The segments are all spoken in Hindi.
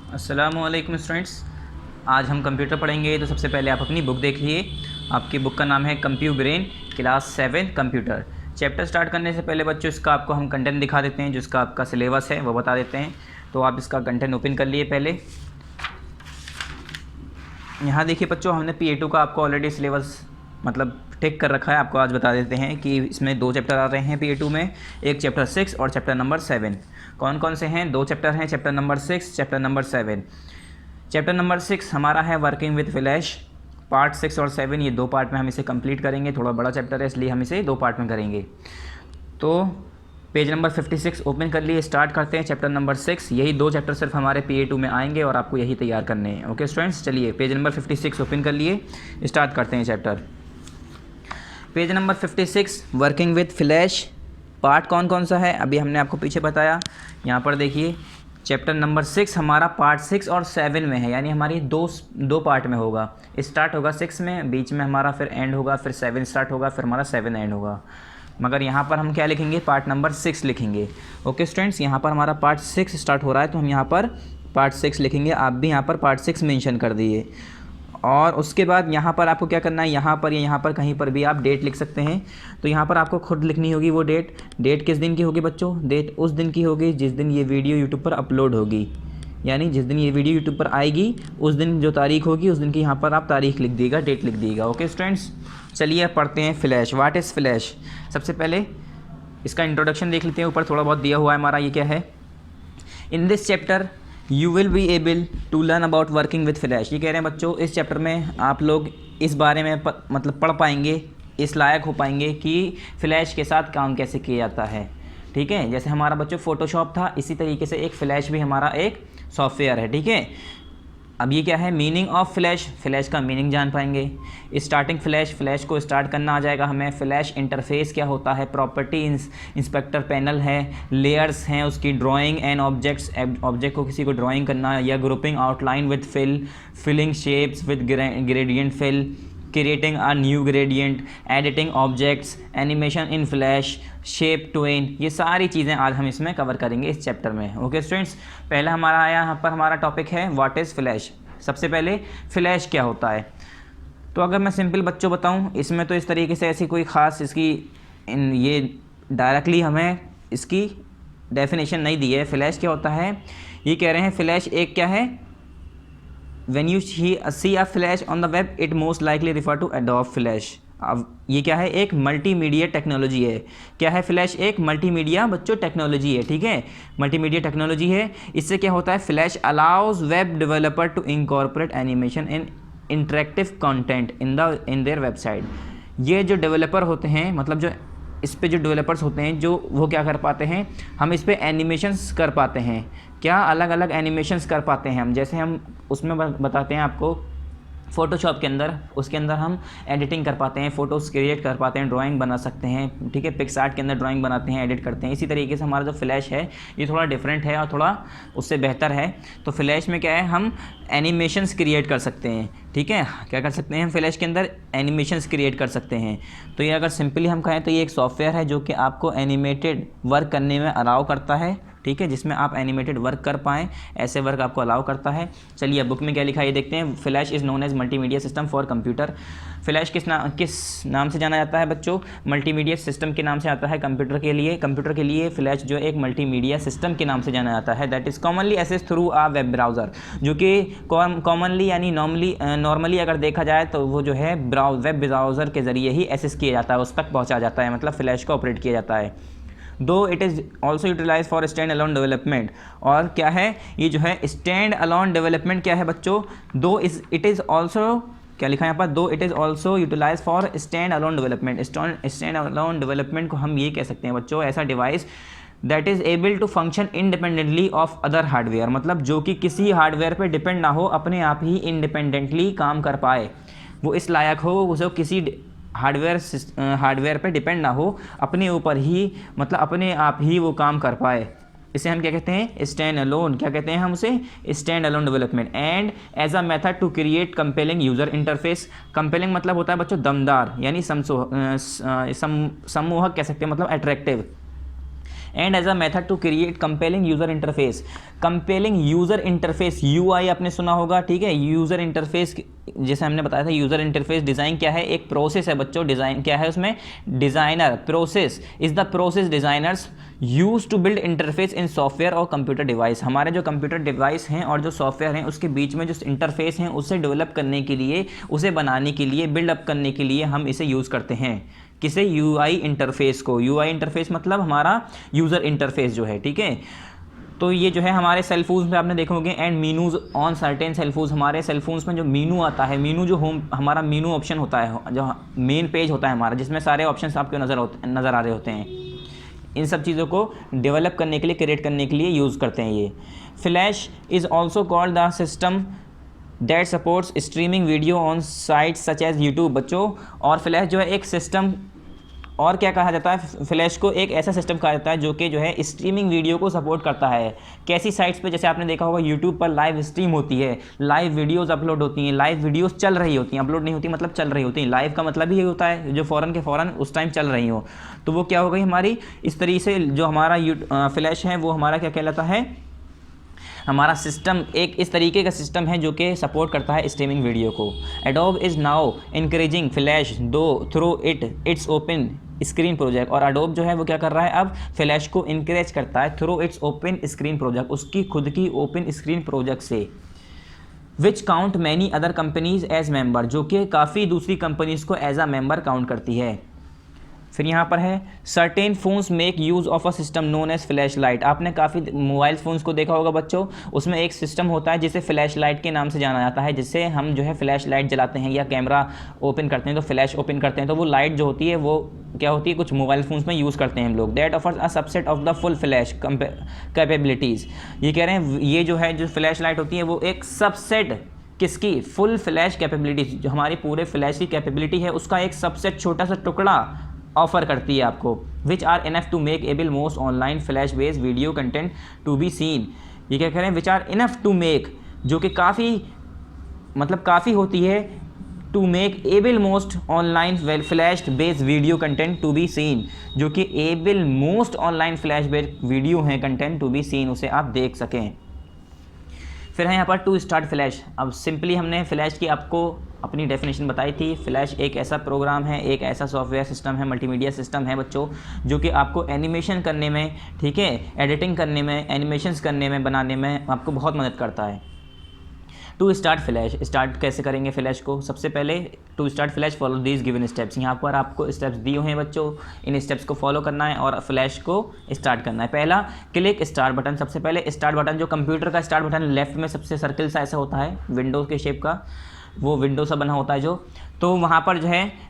अस्सलामुअलैकुम स्टूडेंट्स। आज हम कंप्यूटर पढ़ेंगे। तो सबसे पहले आप अपनी बुक देखिए। आपकी बुक का नाम है Compubrain class 7 computer. Chapter start करने से पहले बच्चों इसका आपको हम कंटेंट दिखा देते हैं, जिसका आपका सिलेबस है वो बता देते हैं। तो आप इसका कंटेंट ओपन कर लिए। पहले यहाँ देखिए बच्चों, हमने PA2 का आपको ऑलरेडी सिलेबस मतलब टिक कर रखा है। आपको आज बता देते हैं कि इसमें 2 चैप्टर आ रहे हैं PA2 में, एक चैप्टर 6 और चैप्टर नंबर 7। कौन कौन से हैं? 2 चैप्टर हैं, chapter number 6, chapter number 7। Chapter number 6 हमारा है वर्किंग विद फ्लैश। पार्ट 6 और 7 ये 2 पार्ट में हम इसे कंप्लीट करेंगे। थोड़ा बड़ा चैप्टर है इसलिए हम इसे 2 पार्ट में करेंगे। तो पेज नंबर 56 ओपन कर लिए। स्टार्ट करते हैं चैप्टर नंबर 6। यही 2 चैप्टर सिर्फ हमारे PA2 में आएंगे और आपको यही तैयार करने हैं। ओके स्टूडेंट्स, चलिए पेज नंबर 56 ओपन कर लिए। स्टार्ट करते हैं chapter. Page number 56 working with flash. Part कौन कौन सा है अभी हमने आपको पीछे बताया। यहाँ पर देखिए चैप्टर नंबर 6 हमारा पार्ट 6 और 7 में है, यानी हमारी दो पार्ट में होगा। स्टार्ट होगा 6 में, बीच में हमारा फिर एंड होगा, फिर 7 स्टार्ट होगा, फिर हमारा 7 एंड होगा। मगर यहाँ पर हम क्या लिखेंगे? पार्ट नंबर 6 लिखेंगे। ओके स्टूडेंट्स, यहाँ पर हमारा पार्ट 6 स्टार्ट हो रहा है तो हम यहाँ पर पार्ट 6 लिखेंगे। आप भी यहाँ पर पार्ट 6 मेंशन कर दिए। और उसके बाद यहाँ पर आपको क्या करना है, यहाँ पर या यहाँ पर कहीं पर भी आप डेट लिख सकते हैं। तो यहाँ पर आपको खुद लिखनी होगी वो डेट किस दिन की होगी बच्चों? डेट उस दिन की होगी जिस दिन ये वीडियो यूट्यूब पर अपलोड होगी, यानी जिस दिन ये वीडियो यूट्यूब पर आएगी उस दिन जो तारीख होगी उस दिन की यहाँ पर आप तारीख लिख दीजिएगा, डेट लिख दीजिएगा। ओके स्टूडेंट्स, चलिए अब पढ़ते हैं फ्लैश। What is flash? सबसे पहले इसका इंट्रोडक्शन देख लेते हैं। ऊपर थोड़ा बहुत दिया हुआ है हमारा, ये क्या है। In this chapter you will be able to learn about working with flash. ये कह रहे हैं बच्चों इस चैप्टर में आप लोग इस बारे में मतलब पढ़ पाएंगे, इस लायक हो पाएंगे कि फ़्लैश के साथ काम कैसे किया जाता है। ठीक है, जैसे हमारा बच्चों फ़ोटोशॉप था, इसी तरीके से एक फ़्लैश भी हमारा एक सॉफ्टवेयर है। ठीक है, अब ये क्या है? Meaning of flash. फ्लैश का मीनिंग जान पाएंगे। स्टार्टिंग फ्लैश को स्टार्ट करना आ जाएगा हमें। फ्लैश इंटरफेस क्या होता है, प्रॉपर्टी इंस्पेक्टर पैनल है, लेयर्स हैं उसकी, ड्राइंग एंड ऑब्जेक्ट को किसी को ड्राइंग करना, या grouping outline with filling shapes with gradient fill, creating a new gradient, editing objects, animation in flash, shape tween. ये सारी चीज़ें आज हम इसमें कवर करेंगे इस चैप्टर में। ओके स्टूडेंट्स, पहला हमारा आया यहाँ पर हमारा टॉपिक है व्हाट इज़ फ्लैश। सबसे पहले फ्लैश क्या होता है? तो अगर मैं सिंपल बच्चों बताऊँ, इसमें तो इस तरीके से ऐसी कोई ख़ास इसकी ये डायरेक्टली हमें इसकी डेफिनेशन नहीं दी है। फ्लैश क्या होता है ये कह रहे हैं। फ्लैश एक क्या है? When you see a flash on the web, it most likely refer to Adobe Flash। अब ये क्या है? एक मल्टीमीडिया टेक्नोलॉजी है। क्या है फ्लैश? एक मल्टीमीडिया बच्चों टेक्नोलॉजी है। ठीक है, मल्टीमीडिया टेक्नोलॉजी है। इससे क्या होता है? Flash allows web developer to incorporate animation in interactive content in their website. ये जो डेवलपर होते हैं, मतलब जो इस पे जो डेवलपर्स होते हैं, जो वो क्या कर पाते हैं, हम इस पे एनिमेशंस कर पाते हैं। क्या अलग अलग एनिमेशंस कर पाते हैं हम, जैसे हम उसमें बताते हैं आपको फ़ोटोशॉप के अंदर, उसके अंदर हम एडिटिंग कर पाते हैं, फ़ोटोज़ क्रिएट कर पाते हैं, ड्राइंग बना सकते हैं। ठीक है, पिक्सआर्ट के अंदर ड्राइंग बनाते हैं, एडिट करते हैं। इसी तरीके से हमारा जो फ्लैश है ये थोड़ा डिफरेंट है और थोड़ा उससे बेहतर है। तो फ्लैश में क्या है, हम एनिमेशंस क्रिएट कर सकते हैं। ठीक है, क्या कर सकते हैं हम फ्लैश के अंदर? एनिमेशंस क्रिएट कर सकते हैं। तो ये अगर सिंपली हम कहें तो ये एक सॉफ्टवेयर है जो कि आपको एनिमेटेड वर्क करने में अलाउ करता है। ठीक है, जिसमें आप एनिमेटेड वर्क कर पाएँ, ऐसे वर्क आपको अलाउ करता है। चलिए बुक में क्या लिखा है ये देखते हैं। Flash is known as multimedia system for computer. Flash किस नाम से जाना जाता है बच्चों? मल्टीमीडिया सिस्टम के नाम से आता है कंप्यूटर के लिए फ्लैश जो एक मल्टीमीडिया सिस्टम के नाम से जाना जाता है। That is commonly access through a web browser, जो कि कॉमनली यानी नॉर्मली अगर देखा जाए तो वो जो है वेब ब्राउज़र के ज़रिए ही एसेस किया जाता है, उस तक पहुँचा जाता है, मतलब फ्लैश को ऑपरेट किया जाता है। Though it is also utilise for stand alone development. और क्या है ये जो है स्टैंड अलोन डेवलपमेंट? क्या है बच्चों? दो इट इज़ ऑल्सो, क्या लिखा है यहाँ पर? Though it is also utilise for stand alone development. Stand alone development को हम ये कह सकते हैं बच्चों, ऐसा device that is able to function independently of other hardware, मतलब जो कि किसी हार्डवेयर पर डिपेंड ना हो, अपने आप ही इंडिपेंडेंटली काम कर पाए। वो इस लायक हो, उसे किसी हार्डवेयर पे डिपेंड ना हो, अपने ऊपर ही मतलब अपने आप ही वो काम कर पाए। इसे हम क्या कहते हैं? Stand alone. क्या कहते हैं हम उसे? Stand alone development. And as a method to create compelling user interface. Compelling मतलब होता है बच्चों दमदार, यानी सम्मोहक कह सकते हैं, मतलब attractive. And as a method to create compelling user interface. Compelling user interface, UI आपने सुना होगा, ठीक है। यूज़र इंटरफेस जैसे हमने बताया था, यूज़र इंटरफेस डिज़ाइन क्या है, एक प्रोसेस है बच्चों। डिज़ाइन क्या है उसमें, designer, process is the process designers use to build interface in software और कंप्यूटर डिवाइस। हमारे जो कंप्यूटर डिवाइस हैं और जो सॉफ्टवेयर हैं उसके बीच में जो इंटरफेस हैं उसे डेवलप करने के लिए, उसे बनाने के लिए, बिल्डअप करने के लिए हम इसे यूज़ करते हैं। किसे, UI इंटरफेस को। UI इंटरफेस मतलब हमारा यूज़र इंटरफेस जो है, ठीक है। तो ये जो है हमारे सेलफोन्स में आपने देखोगे, एंड मीनूज ऑन सर्टेन सेलफोन्स, हमारे सेलफोन्स में जो मीनू आता है, मीनू जो होम हमारा मीनू ऑप्शन होता है, जो मेन पेज होता है हमारा, जिसमें सारे ऑप्शंस आपको नज़र आ रहे होते हैं, इन सब चीज़ों को डेवलप करने के लिए, क्रिएट करने के लिए यूज़ करते हैं ये। Flash is also called the system that supports streaming video on sites such as YouTube बच्चों। और फ्लैश जो है एक सिस्टम, और क्या कहा जाता है, फ्लैश को एक ऐसा सिस्टम कहा जाता है जो कि जो है स्ट्रीमिंग वीडियो को सपोर्ट करता है। कैसी साइट्स पे, जैसे आपने देखा होगा यूट्यूब पर लाइव स्ट्रीम होती है, लाइव वीडियोस अपलोड होती हैं, लाइव वीडियोस चल रही होती हैं, अपलोड नहीं होती मतलब चल रही होती हैं। लाइव का मतलब ही होता है जो फ़ौरन के फ़ौरन उस टाइम चल रही हो, तो वो क्या हो गई हमारी, इस तरीके से जो हमारा फ्लैश है वो हमारा क्या कहलाता है, हमारा सिस्टम एक इस तरीके का सिस्टम है जो कि सपोर्ट करता है स्ट्रीमिंग वीडियो को। Adobe is now encouraging Flash do through its open screen project. और एडोब जो है वो क्या कर रहा है, अब फ्लैश को इंकरेज करता है through its open screen project, उसकी खुद की ओपन स्क्रीन प्रोजेक्ट से। Which count many other companies as member, जो कि काफ़ी दूसरी कंपनीज को एज अ मेंबर काउंट करती है। फिर यहाँ पर है certain phones make use of a system known as flash lite. आपने काफ़ी मोबाइल फ़ोन्स को देखा होगा बच्चों, उसमें एक सिस्टम होता है जिसे फ्लैश लाइट के नाम से जाना जाता है, जिससे हम जो है फ्लैश लाइट जलाते हैं या कैमरा ओपन करते हैं तो फ्लैश ओपन करते हैं, तो वो लाइट जो होती है वो क्या होती है, कुछ मोबाइल फ़ोन्स में यूज़ करते हैं हम लोग। That offers a subset of the full flash capabilities. ये कह रहे हैं ये जो है, जो फ्लैश लाइट होती है वो एक सबसेट, किसकी, फुल फ्लैश कैपेबिलिटीज़, जो हमारी पूरे फ्लैश की कैपेबिलिटी है उसका एक सबसेट, छोटा सा टुकड़ा ऑफर करती है आपको। Which are enough to make able most online flash based video content to be seen. ये क्या कह रहे हैं, which are enough to make, जो कि काफ़ी मतलब काफ़ी होती है, to make able most online flash based video content to be seen, जो कि able most online flash based video हैं कंटेंट टू बी सीन, उसे आप देख सकें। फिर है यहाँ पर टू स्टार्ट फ्लैश। अब सिंपली हमने फ्लैश की आपको अपनी डेफिनेशन बताई थी। फ्लैश एक ऐसा प्रोग्राम है, एक ऐसा सॉफ्टवेयर सिस्टम है, मल्टीमीडिया सिस्टम है बच्चों, जो कि आपको एनिमेशन करने में, ठीक है, एडिटिंग करने में, एनिमेशंस करने में, बनाने में आपको बहुत मदद करता है। टू स्टार्ट फ्लैश, स्टार्ट कैसे करेंगे फ्लैश को, सबसे पहले to start flash follow these given steps. यहाँ पर आपको स्टेप्स दिए हुए हैं बच्चों, इन स्टेप्स को फॉलो करना है और फ्लैश को स्टार्ट करना है। पहला, क्लिक स्टार्ट बटन। सबसे पहले स्टार्ट बटन, जो कंप्यूटर का स्टार्ट बटन लेफ्ट में सबसे सर्किल सा ऐसा होता है, विंडोज़ के शेप का, वो विंडो सा बना होता है जो, तो वहाँ पर जो है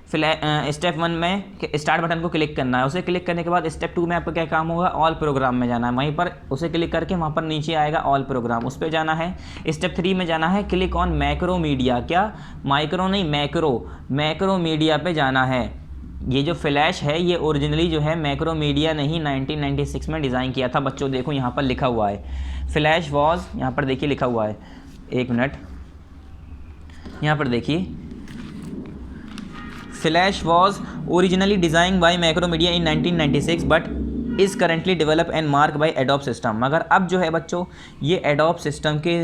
स्टेप 1 में स्टार्ट बटन को क्लिक करना है। उसे क्लिक करने के बाद स्टेप 2 में आपका क्या काम होगा, ऑल प्रोग्राम में जाना है, वहीं पर उसे क्लिक करके वहाँ पर नीचे आएगा ऑल प्रोग्राम, उस पर जाना है। स्टेप 3 में जाना है क्लिक ऑन मैक्रो मीडिया, क्या माइक्रो नहीं, मैक्रो मीडिया पे जाना है। ये जो फ्लैश है ये ओरिजिनली जो है मैक्रो मीडिया ने ही 1996 में डिज़ाइन किया था बच्चों। देखो यहाँ पर लिखा हुआ है फ्लैश वॉज, यहाँ पर देखिए लिखा हुआ है, एक मिनट, यहाँ पर देखिए, flash was originally design by Macromedia in 1996 but is currently develop and mark bye adobe system. मगर अब जो है बच्चों ये एडोब सिस्टम के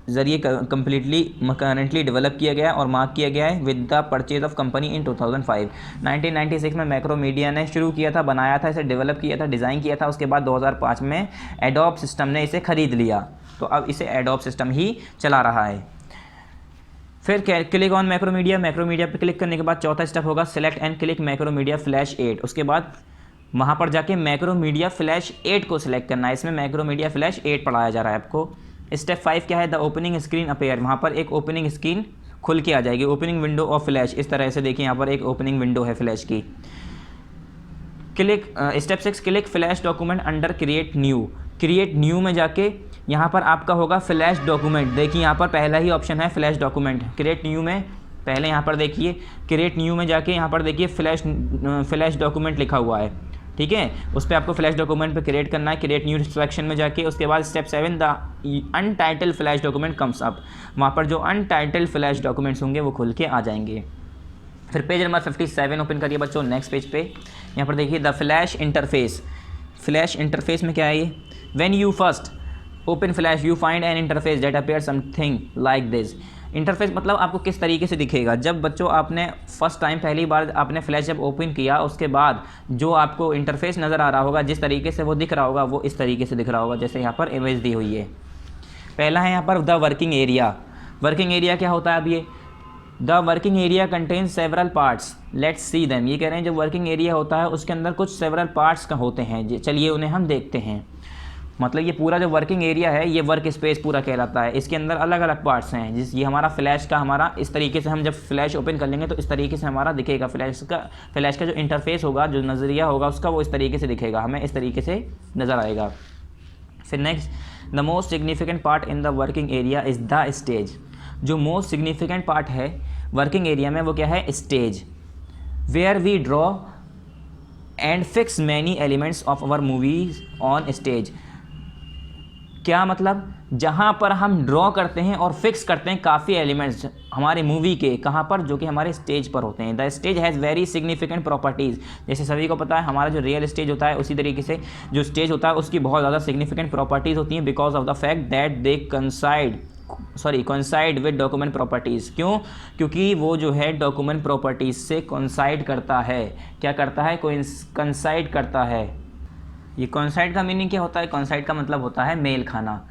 ज़रिए कम्प्लीटली करेंटली डेवलप किया गया और मार्क किया गया है with the purchase of company इन 2005। 1996 में मैक्रोमीडिया ने शुरू किया था, बनाया था, इसे डेवलप किया था, डिज़ाइन किया था। उसके बाद 2005 में एडोब सिस्टम ने इसे ख़रीद लिया, तो अब इसे एडोब सिस्टम ही चला रहा है। फिर क्लिक ऑन मैक्रोमीडिया, मैक्रोमीडिया पे क्लिक करने के बाद चौथा स्टेप होगा select and click Macromedia flash 8। उसके बाद वहाँ पर जाके मैक्रोमीडिया फ्लैश 8 को सिलेक्ट करना है। इसमें मैक्रोमीडिया फ्लैश 8 पढ़ाया जा रहा है आपको। स्टेप 5 क्या है, द ओपनिंग स्क्रीन अपेयर, वहाँ पर एक ओपनिंग स्क्रीन खुल के आ जाएगी, ओपनिंग विंडो ऑफ फ्लैश। इस तरह से देखिए यहाँ पर एक ओपनिंग विंडो है फ्लैश की। Click step 6 click flash document under create new में जाके यहाँ पर आपका होगा फ्लैश डॉक्यूमेंट। देखिए यहाँ पर पहला ही ऑप्शन है फ्लैश डॉक्यूमेंट। क्रिएट न्यू में पहले यहाँ पर देखिए, क्रिएट न्यू में जाके यहाँ पर देखिए फ्लैश डॉक्यूमेंट लिखा हुआ है, ठीक है, उस पर आपको फ्लैश डॉक्यूमेंट पे क्रिएट करना है। क्रिएट न्यू सेक्शन में जाके उसके बाद step 7 the untitled flash document comes up, वहाँ पर जो अनटाइटल्ड फ्लैश डॉक्यूमेंट्स होंगे वो खुल के आ जाएंगे। फिर पेज नंबर 57 ओपन करिए बच्चों, नेक्स्ट पेज पे यहाँ पर देखिए the flash interface. Flash interface में क्या है ये, when you first open flash you find N interface that appear something like this. Interface मतलब आपको किस तरीके से दिखेगा, जब बच्चों आपने फर्स्ट टाइम पहली बार आपने फ्लैश जब ओपन किया उसके बाद जो आपको इंटरफेस नज़र आ रहा होगा, जिस तरीके से वो दिख रहा होगा वो इस तरीके से दिख रहा होगा जैसे यहाँ पर इमेज दी हुई है। पहला है यहाँ पर the working area. Working area क्या होता है, अब ये the working area contains several parts let's see them. ये कह रहे हैं जो वर्किंग एरिया होता है उसके अंदर कुछ सेवरल पार्ट्स का होते हैं, चलिए उन्हें हम देखते हैं। मतलब ये पूरा जो वर्किंग एरिया है ये वर्क स्पेस पूरा कहलाता है, इसके अंदर अलग अलग पार्ट्स हैं। ये हमारा फ्लैश का हमारा इस तरीके से हम जब फ्लैश ओपन कर लेंगे तो इस तरीके से हमारा दिखेगा फ्लैश का जो इंटरफेस होगा, जो नज़रिया होगा उसका, वो इस तरीके से दिखेगा, हमें इस तरीके से नज़र आएगा। फिर next, the most significant part in the working area is the stage. जो मोस्ट सिग्निफिकेंट पार्ट है वर्किंग एरिया में वो क्या है, stage, where we draw and fix many elements of our movies on stage. क्या मतलब, जहाँ पर हम ड्रॉ करते हैं और फिक्स करते हैं काफ़ी एलिमेंट्स हमारे मूवी के, कहाँ पर, जो कि हमारे स्टेज पर होते हैं। The stage has very significant properties. जैसे सभी को पता है हमारा जो रियल स्टेज होता है उसी तरीके से जो स्टेज होता है उसकी बहुत ज़्यादा सिग्निफिकेंट प्रॉपर्टीज़ होती हैं, because of the fact that they coincide with document properties. क्यों, क्योंकि वो जो है डॉक्यूमेंट प्रॉपर्टीज़ से कोइंसाइड करता है। क्या करता है, कोइंसाइड करता है। ये कोइंसाइड का मीनिंग क्या होता है, कोइंसाइड का मतलब होता है मेल खाना,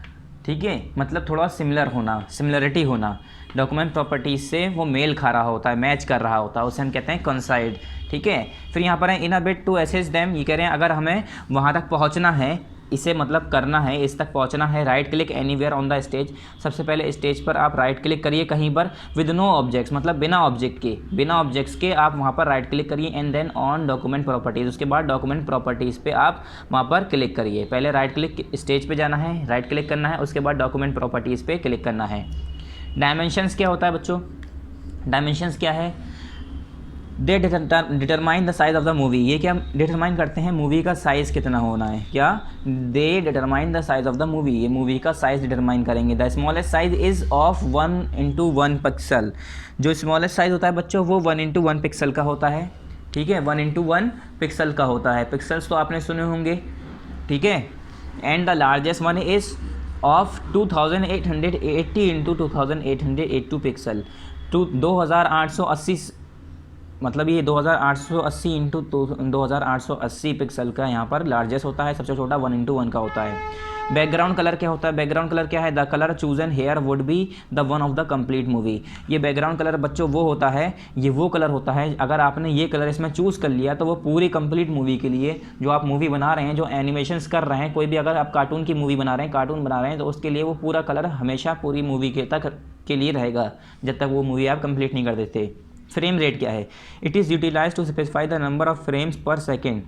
ठीक है, मतलब थोड़ा सिमिलर होना, सिमिलरिटी होना, डॉक्यूमेंट प्रॉपर्टीज से वो मेल खा रहा होता है, मैच कर रहा होता है, उसे हम कहते हैं कोइंसाइड, ठीक है। फिर यहाँ पर है in a bit to assess them. ये कह रहे हैं अगर हमें वहाँ तक पहुँचना है, इसे मतलब करना है, इस तक पहुंचना है, right click anywhere on the stage. सबसे पहले स्टेज पर आप राइट क्लिक करिए कहीं पर, विद नो ऑब्जेक्ट्स, मतलब बिना ऑब्जेक्ट के, बिना ऑब्जेक्ट्स के आप वहां पर राइट क्लिक करिए, and then on document properties. उसके बाद डॉक्यूमेंट प्रॉपर्टीज़ पे आप वहां पर क्लिक करिए। पहले राइट क्लिक स्टेज पे जाना है, राइट क्लिक करना है, उसके बाद डॉक्यूमेंट प्रॉपर्टीज़ पे क्लिक करना है। डायमेंशंस क्या होता है बच्चों, डायमेंशंस क्या है, they determine the size of the movie. ये क्या डिटरमाइन करते हैं, मूवी का साइज़ कितना होना है। क्या, they determine the size of the movie, ये मूवी का साइज़ डिटरमाइन करेंगे। The smallest size is of 1:1 pixel. जो स्मॉलेस्ट साइज़ होता है बच्चों वो 1:1 पिक्सल का होता है, ठीक है, 1:1 पिक्सल का होता है। पिक्सल्स तो आपने सुने होंगे, ठीक है। And the largest one is of 2880 × 2882 pixel. 2880, मतलब ये 2880 × 2880 पिक्सल का यहाँ पर लार्जेस्ट होता है, सबसे छोटा 1:1 का होता है। बैकग्राउंड कलर क्या होता है, बैकग्राउंड कलर क्या है, the colour chosen here would be the one of the complete movie. ये बैकग्राउंड कलर बच्चों वो होता है, ये वो कलर होता है, अगर आपने ये कलर इसमें चूज़ कर लिया तो वो पूरी कंप्लीट मूवी के लिए, जो आप मूवी बना रहे हैं, जो एनिमेशंस कर रहे हैं, कोई भी अगर आप कार्टून की मूवी बना रहे हैं, कार्टून बना रहे हैं, तो उसके लिए वो पूरा कलर हमेशा पूरी मूवी के लिए रहेगा जब तक वो मूवी आप कंप्लीट नहीं कर देते। फ्रेम रेट क्या है, it is utilise to specify the number of frames per second.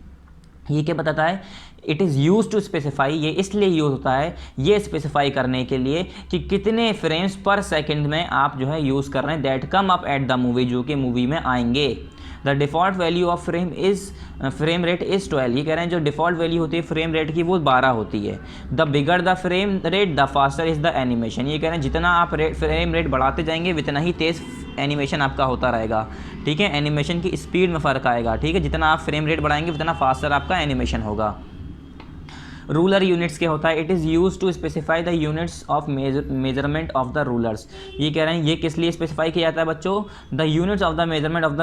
ये क्या बताता है, it is use to specify, ये इसलिए यूज़ होता है ये स्पेसिफाई करने के लिए कि कितने फ्रेम्स पर सेकंड में आप जो है यूज़ कर रहे हैं, that come up at the movie, जो कि मूवी में आएंगे। The default value of frame rate is 12। ये कह रहे हैं जो डिफ़ॉल्ट वैल्यू होती है फ्रेम रेट की वो 12 होती है। The bigger the frame rate the faster is the animation. ये कह रहे हैं जितना आप फ्रेम रेट बढ़ाते जाएंगे उतना ही तेज़ एनिमेशन आपका होता रहेगा, ठीक है, एनिमेशन की स्पीड में फ़र्क आएगा, ठीक है, जितना आप फ्रेम रेट बढ़ाएंगे उतना फास्टर आपका एनिमेशन होगा। रूलर यूनिट्स क्या होता है, it is use to specify the units of measurement of the rulers. ये कह रहे हैं ये किस लिए स्पेसिफाई किया जाता है बच्चों, the units of the measurement of the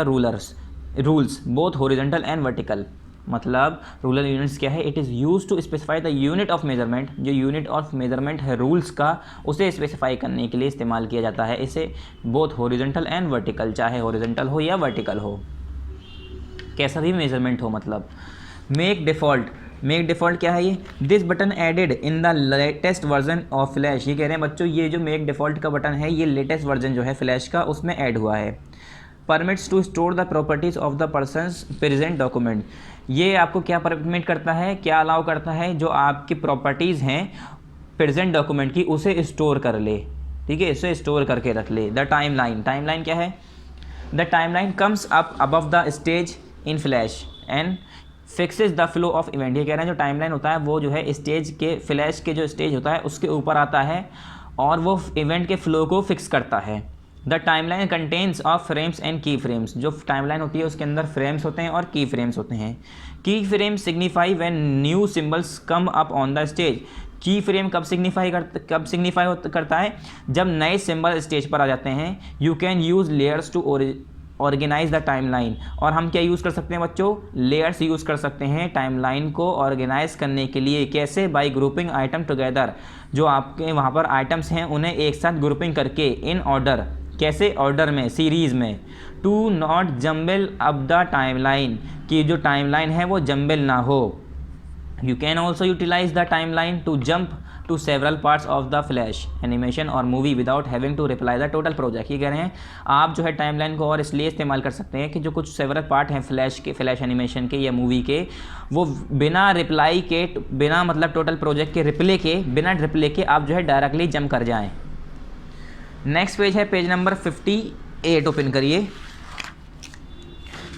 rules both horizontal and vertical. मतलब रूलर यूनिट्स क्या है, it is use to specify the unit of measurement, जो यूनिट ऑफ मेजरमेंट है रूल्स का उसे स्पेसिफाई करने के लिए इस्तेमाल किया जाता है इसे, बोथ हॉरिजॉन्टल एंड वर्टिकल, चाहे हॉरिजॉन्टल हो या वर्टिकल हो, कैसा भी मेजरमेंट हो। मतलब मेक डिफ़ॉल्ट क्या है, ये this button added in the latest version of flash. ये कह रहे हैं बच्चों ये जो मेक डिफ़ॉल्ट का बटन है ये लेटेस्ट वर्जन जो है फ्लैश का उसमें ऐड हुआ है। Permits to store the properties of the persons present document. ये आपको क्या परमिट करता है, क्या अलाउ करता है, जो आपकी प्रॉपर्टीज़ हैं प्रेजेंट डॉक्यूमेंट की उसे स्टोर कर ले, ठीक है, इसे स्टोर करके रख ले। द टाइमलाइन क्या है, the timeline comes up above the stage in flash and fixes the flow of event. ये कह रहे हैं जो टाइमलाइन होता है वो जो है स्टेज के, फ्लैश के जो स्टेज होता है उसके ऊपर आता है और वो इवेंट के फ्लो को फिक्स करता है, the timeline contains of frames and की फ्रेम्स। जो टाइमलाइन होती है उसके अंदर फ्रेम्स होते हैं और की फ्रेम्स होते हैं। की frame signify when new symbols come up on the stage. की फ्रेम कब सिग्निफाई करता है, जब नए सिंबल स्टेज पर आ जाते हैं। You can use layers to organise the timeline. और हम क्या यूज़ कर सकते हैं बच्चों, लेयर्स यूज़ कर सकते हैं टाइमलाइन को ऑर्गेनाइज करने के लिए। कैसे, बाय ग्रुपिंग आइटम टुगेदर। जो आपके वहाँ पर आइटम्स हैं उन्हें एक साथ ग्रुपिंग करके, इन ऑर्डर। कैसे, ऑर्डर में, सीरीज़ में। To not jumble up the timeline, कि जो टाइमलाइन है वो जम्बल ना हो। You can also utilise the timeline to jump to several parts of the Flash animation और movie without having to reply the total project. ये कह रहे हैं आप जो है टाइमलाइन को और इसलिए इस्तेमाल कर सकते हैं कि जो कुछ सेवरल पार्ट हैं फ्लैश एनिमेशन के या मूवी के, वो बिना रिप्लाई के, बिना मतलब टोटल प्रोजेक्ट के रिप्ले के, बिना रिप्ले के आप जो है डायरेक्टली जंप कर जाएँ। नेक्स्ट पेज है पेज नंबर 58, ओपन करिए।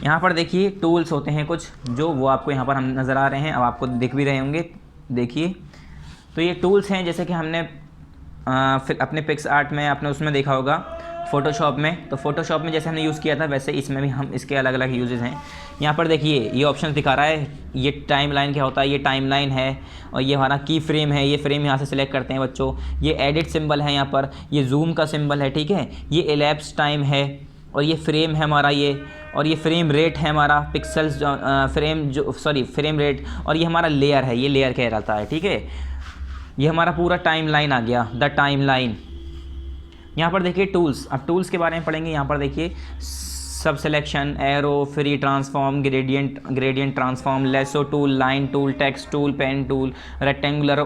यहाँ पर देखिए टूल्स होते हैं कुछ, जो वो आपको यहाँ पर हम नज़र आ रहे हैं, अब आपको दिख भी रहे होंगे। देखिए तो ये टूल्स हैं, जैसे कि हमने फिर अपने पिक्स आर्ट में, आपने उसमें देखा होगा फ़ोटोशॉप में। तो फ़ोटोशॉप में जैसे हमने यूज़ किया था वैसे इसमें भी हम इसके अलग अलग यूजेस हैं। यहाँ पर देखिए ये ऑप्शन दिखा रहा है, ये टाइमलाइन क्या होता है, ये टाइमलाइन है, और ये हमारा की फ्रेम है। ये फ्रेम यहाँ से सिलेक्ट करते हैं बच्चों। ये एडिट सिंबल है, यहाँ पर ये जूम का सिंबल है, ठीक है। ये एलैप्स टाइम है, और ये फ्रेम है हमारा ये, और ये फ्रेम रेट है हमारा, पिक्सल्स फ्रेम रेट, और ये हमारा लेयर है, ये लेयर कहलाता है, ठीक है। ये हमारा पूरा टाइमलाइन आ गया, द टाइमलाइन। यहाँ पर देखिए टूल्स, अब टूल्स के बारे में पढ़ेंगे। यहाँ पर देखिए सब selection, arrow, free transform, gradient transform, lasso tool, line tool, text tool, pen tool, rectangular,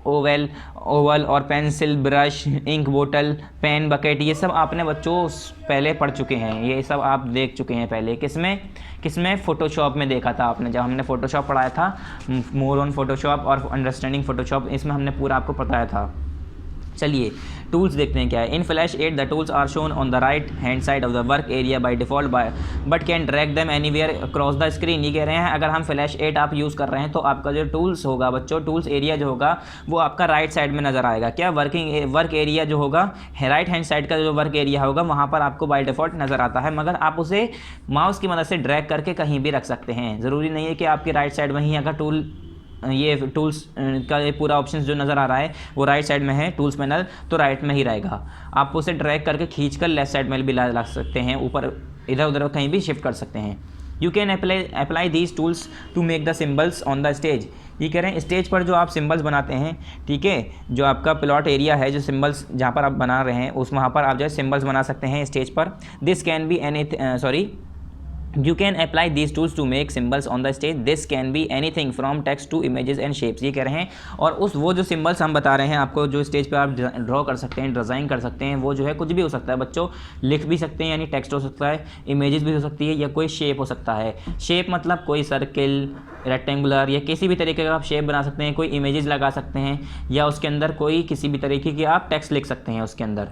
oval और पेंसिल, ब्रश, इंक बोतल, पेन, बकेट, ये सब आपने बच्चों पहले पढ़ चुके हैं, ये सब आप देख चुके हैं पहले। किसमें फ़ोटोशॉप में देखा था आपने, जब हमने फ़ोटोशॉप पढ़ाया था, मोर ऑन फ़ोटोशॉप और अंडरस्टैंडिंग फ़ोटोशॉप, इसमें हमने पूरा आपको बताया था। चलिए टूल्स देखते हैं क्या है। In Flash 8 the tools are shown on the right hand side of the work area by default but can drag them anywhere across the screen. ये कह रहे हैं अगर हम फ्लैश 8 आप यूज़ कर रहे हैं तो आपका जो टूल्स होगा बच्चों, टूल्स एरिया जो होगा वो आपका राइट साइड में नज़र आएगा। क्या, वर्क एरिया जो होगा, राइट हैंड साइड का जो वर्क एरिया होगा वहाँ पर आपको बाय डिफ़ॉल्ट नज़र आता है, मगर आप उसे माउस की मदद से ड्रैग करके कहीं भी रख सकते हैं। ज़रूरी नहीं है कि आपके राइट साइड में ही, अगर ये टूल्स का ये पूरा ऑप्शन जो नज़र आ रहा है वो राइट साइड में है, टूल्स पैनल, तो राइट में ही रहेगा। आप उसे ड्रैग करके खींचकर लेफ्ट साइड में भी ला सकते हैं, ऊपर इधर उधर कहीं भी शिफ्ट कर सकते हैं। You can apply these tools to make the symbols on the stage. ये कह रहे हैं स्टेज पर जो आप सिम्बल्स बनाते हैं, ठीक है, जो आपका प्लॉट एरिया है, जो सिम्बल्स जहाँ पर आप बना रहे हैं वहाँ पर आप जो है सिम्बल्स बना सकते हैं स्टेज पर। This can be You can apply these tools to make symbols on the stage. This can be anything from text to images and shapes. ये कह रहे हैं, और वो जो सिम्बल्स हम बता रहे हैं आपको, जो स्टेज पे आप ड्रॉ कर सकते हैं, डिज़ाइन कर सकते हैं, वो जो है कुछ भी हो सकता है बच्चों। लिख भी सकते हैं, यानी टेक्स्ट हो सकता है, इमेजेस भी हो सकती है, या कोई शेप हो सकता है। शेप मतलब कोई सर्किल, रेक्टेंगुलर, या किसी भी तरीके का आप शेप बना सकते हैं। कोई इमेजेस लगा सकते हैं, या उसके अंदर कोई किसी भी तरीके की आप टेक्स्ट लिख सकते हैं उसके अंदर।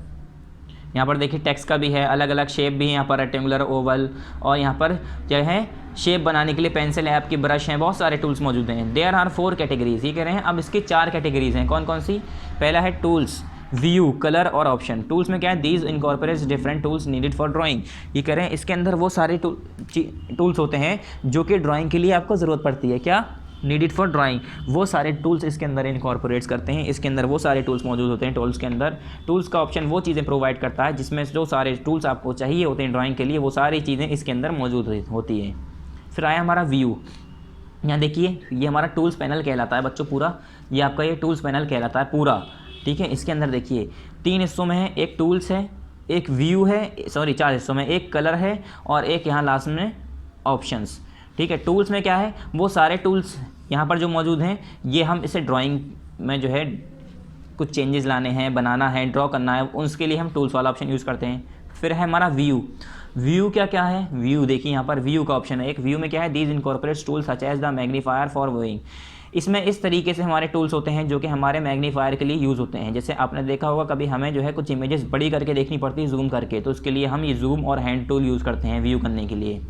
यहाँ पर देखिए टेक्स्ट का भी है, अलग अलग शेप भी है यहाँ पर, रेक्टेंगुलर, ओवल, और यहाँ पर जो है शेप बनाने के लिए पेंसिल है, आपकी ब्रश हैं, बहुत सारे टूल्स मौजूद हैं। There are 4 categories. ये कह रहे हैं अब इसकी 4 कैटेगरीज हैं। कौन कौन सी? पहला है टूल्स, व्यू, कलर और ऑप्शन। टूल्स में क्या है, these incorporates different tools needed for drawing. ये कह रहे हैं इसके अंदर वो सारे टूल्स होते हैं जो कि ड्राइंग के लिए आपको ज़रूरत पड़ती है। क्या? नीडेड फॉर ड्राइंग, वो सारे टूल्स इसके अंदर इनकॉर्पोरेट्स करते हैं। इसके अंदर वो सारे टूल्स मौजूद होते हैं। टूल्स के अंदर टूल्स का ऑप्शन वो चीज़ें प्रोवाइड करता है जिसमें जो सारे टूल्स आपको चाहिए होते हैं ड्राइंग के लिए, वो सारी चीज़ें इसके अंदर मौजूद होती हैं। फिर आया हमारा व्यू। यहाँ देखिए ये हमारा टूल्स पैनल कहलाता है बच्चों पूरा, ये आपका ये टूल्स पैनल कहलाता है पूरा, ठीक है। इसके अंदर देखिए 3 हिस्सों में है, एक टूल्स है, एक व्यू है, 4 हिस्सों में, एक कलर है और एक यहाँ लास्ट में ऑप्शंस, ठीक है। टूल्स में क्या है, वो सारे टूल्स यहाँ पर जो मौजूद हैं, ये हम इसे ड्राइंग में जो है कुछ चेंजेस लाने हैं, बनाना है, ड्रॉ करना है, उसके लिए हम टूल्स वाला ऑप्शन यूज़ करते हैं। फिर है हमारा व्यू। व्यू क्या है, व्यू देखिए यहाँ पर व्यू का ऑप्शन है एक। व्यू में क्या है, these incorporates tools such as the magnifier for viewing. इसमें इस तरीके से हमारे टूल्स होते हैं जो कि हमारे मैग्नीफायर के लिए यूज़ होते हैं। जैसे आपने देखा होगा कभी हमें जो है कुछ इमेजेस बड़ी करके देखनी पड़ती है जूम करके, तो उसके लिए हम ये जूम और हैंड टूल यूज़ करते हैं व्यू करने के लिए।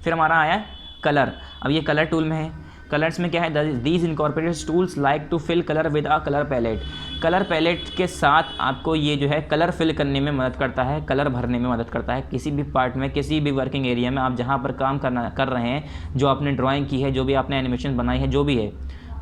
फिर हमारा आया कलर। अब ये कलर टूल में है। कलर्स में क्या है, these incorporated tools like to fill colour with a colour palette. Colour palette के साथ आपको ये जो है कलर फिल करने में मदद करता है, कलर भरने में मदद करता है। किसी भी पार्ट में, किसी भी वर्किंग एरिया में आप जहाँ पर काम कर रहे हैं, जो आपने ड्राइंग की है, जो भी आपने एनिमेशन बनाई है, जो भी है,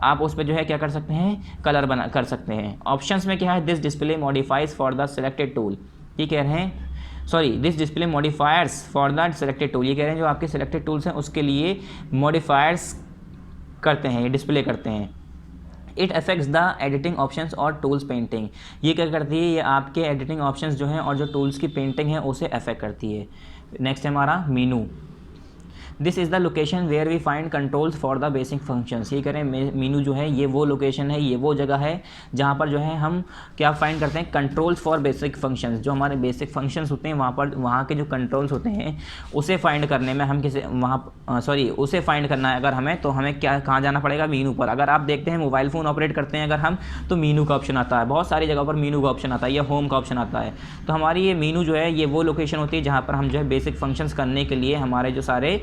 आप उस पर जो है क्या कर सकते हैं, कलर बना कर सकते हैं। ऑप्शंस में क्या है, this display modifies for the selected tool, ये कह रहे हैं, sorry, this display modifiers for the selected tool, ये कह रहे हैं जो आपके सिलेक्टेड टूल्स हैं उसके लिए मॉडिफायर्स करते हैं, ये डिस्प्ले करते हैं। It affects the editing options और टूल्स पेंटिंग, ये क्या करती है, ये आपके एडिटिंग ऑप्शंस जो हैं और जो टूल्स की पेंटिंग है उसे अफेक्ट करती है। नेक्स्ट है हमारा menu. This is the location where we find controls for the basic functions, ये करें मीनू जो है ये वो लोकेशन है, ये वो जगह है जहाँ पर जो है हम क्या फाइंड करते हैं, कंट्रोल्स फॉर बेसिक फंक्शंस, जो हमारे बेसिक फंक्शंस होते हैं वहाँ पर, वहाँ के जो कंट्रोल्स होते हैं उसे फाइंड करने में हम किसी उसे फाइंड करना है अगर हमें, तो हमें क्या, कहाँ जाना पड़ेगा, मीनू पर। अगर आप देखते हैं मोबाइल फ़ोन ऑपरेट करते हैं अगर हम, तो मीनू का ऑप्शन आता है, बहुत सारी जगह पर मीनू का ऑप्शन आता है या होम का ऑप्शन आता है। तो हमारी ये मीनू जो है ये वो लोकेशन होती है जहाँ पर हम जो है बेसिक फंक्शंस करने के लिए हमारे जो सारे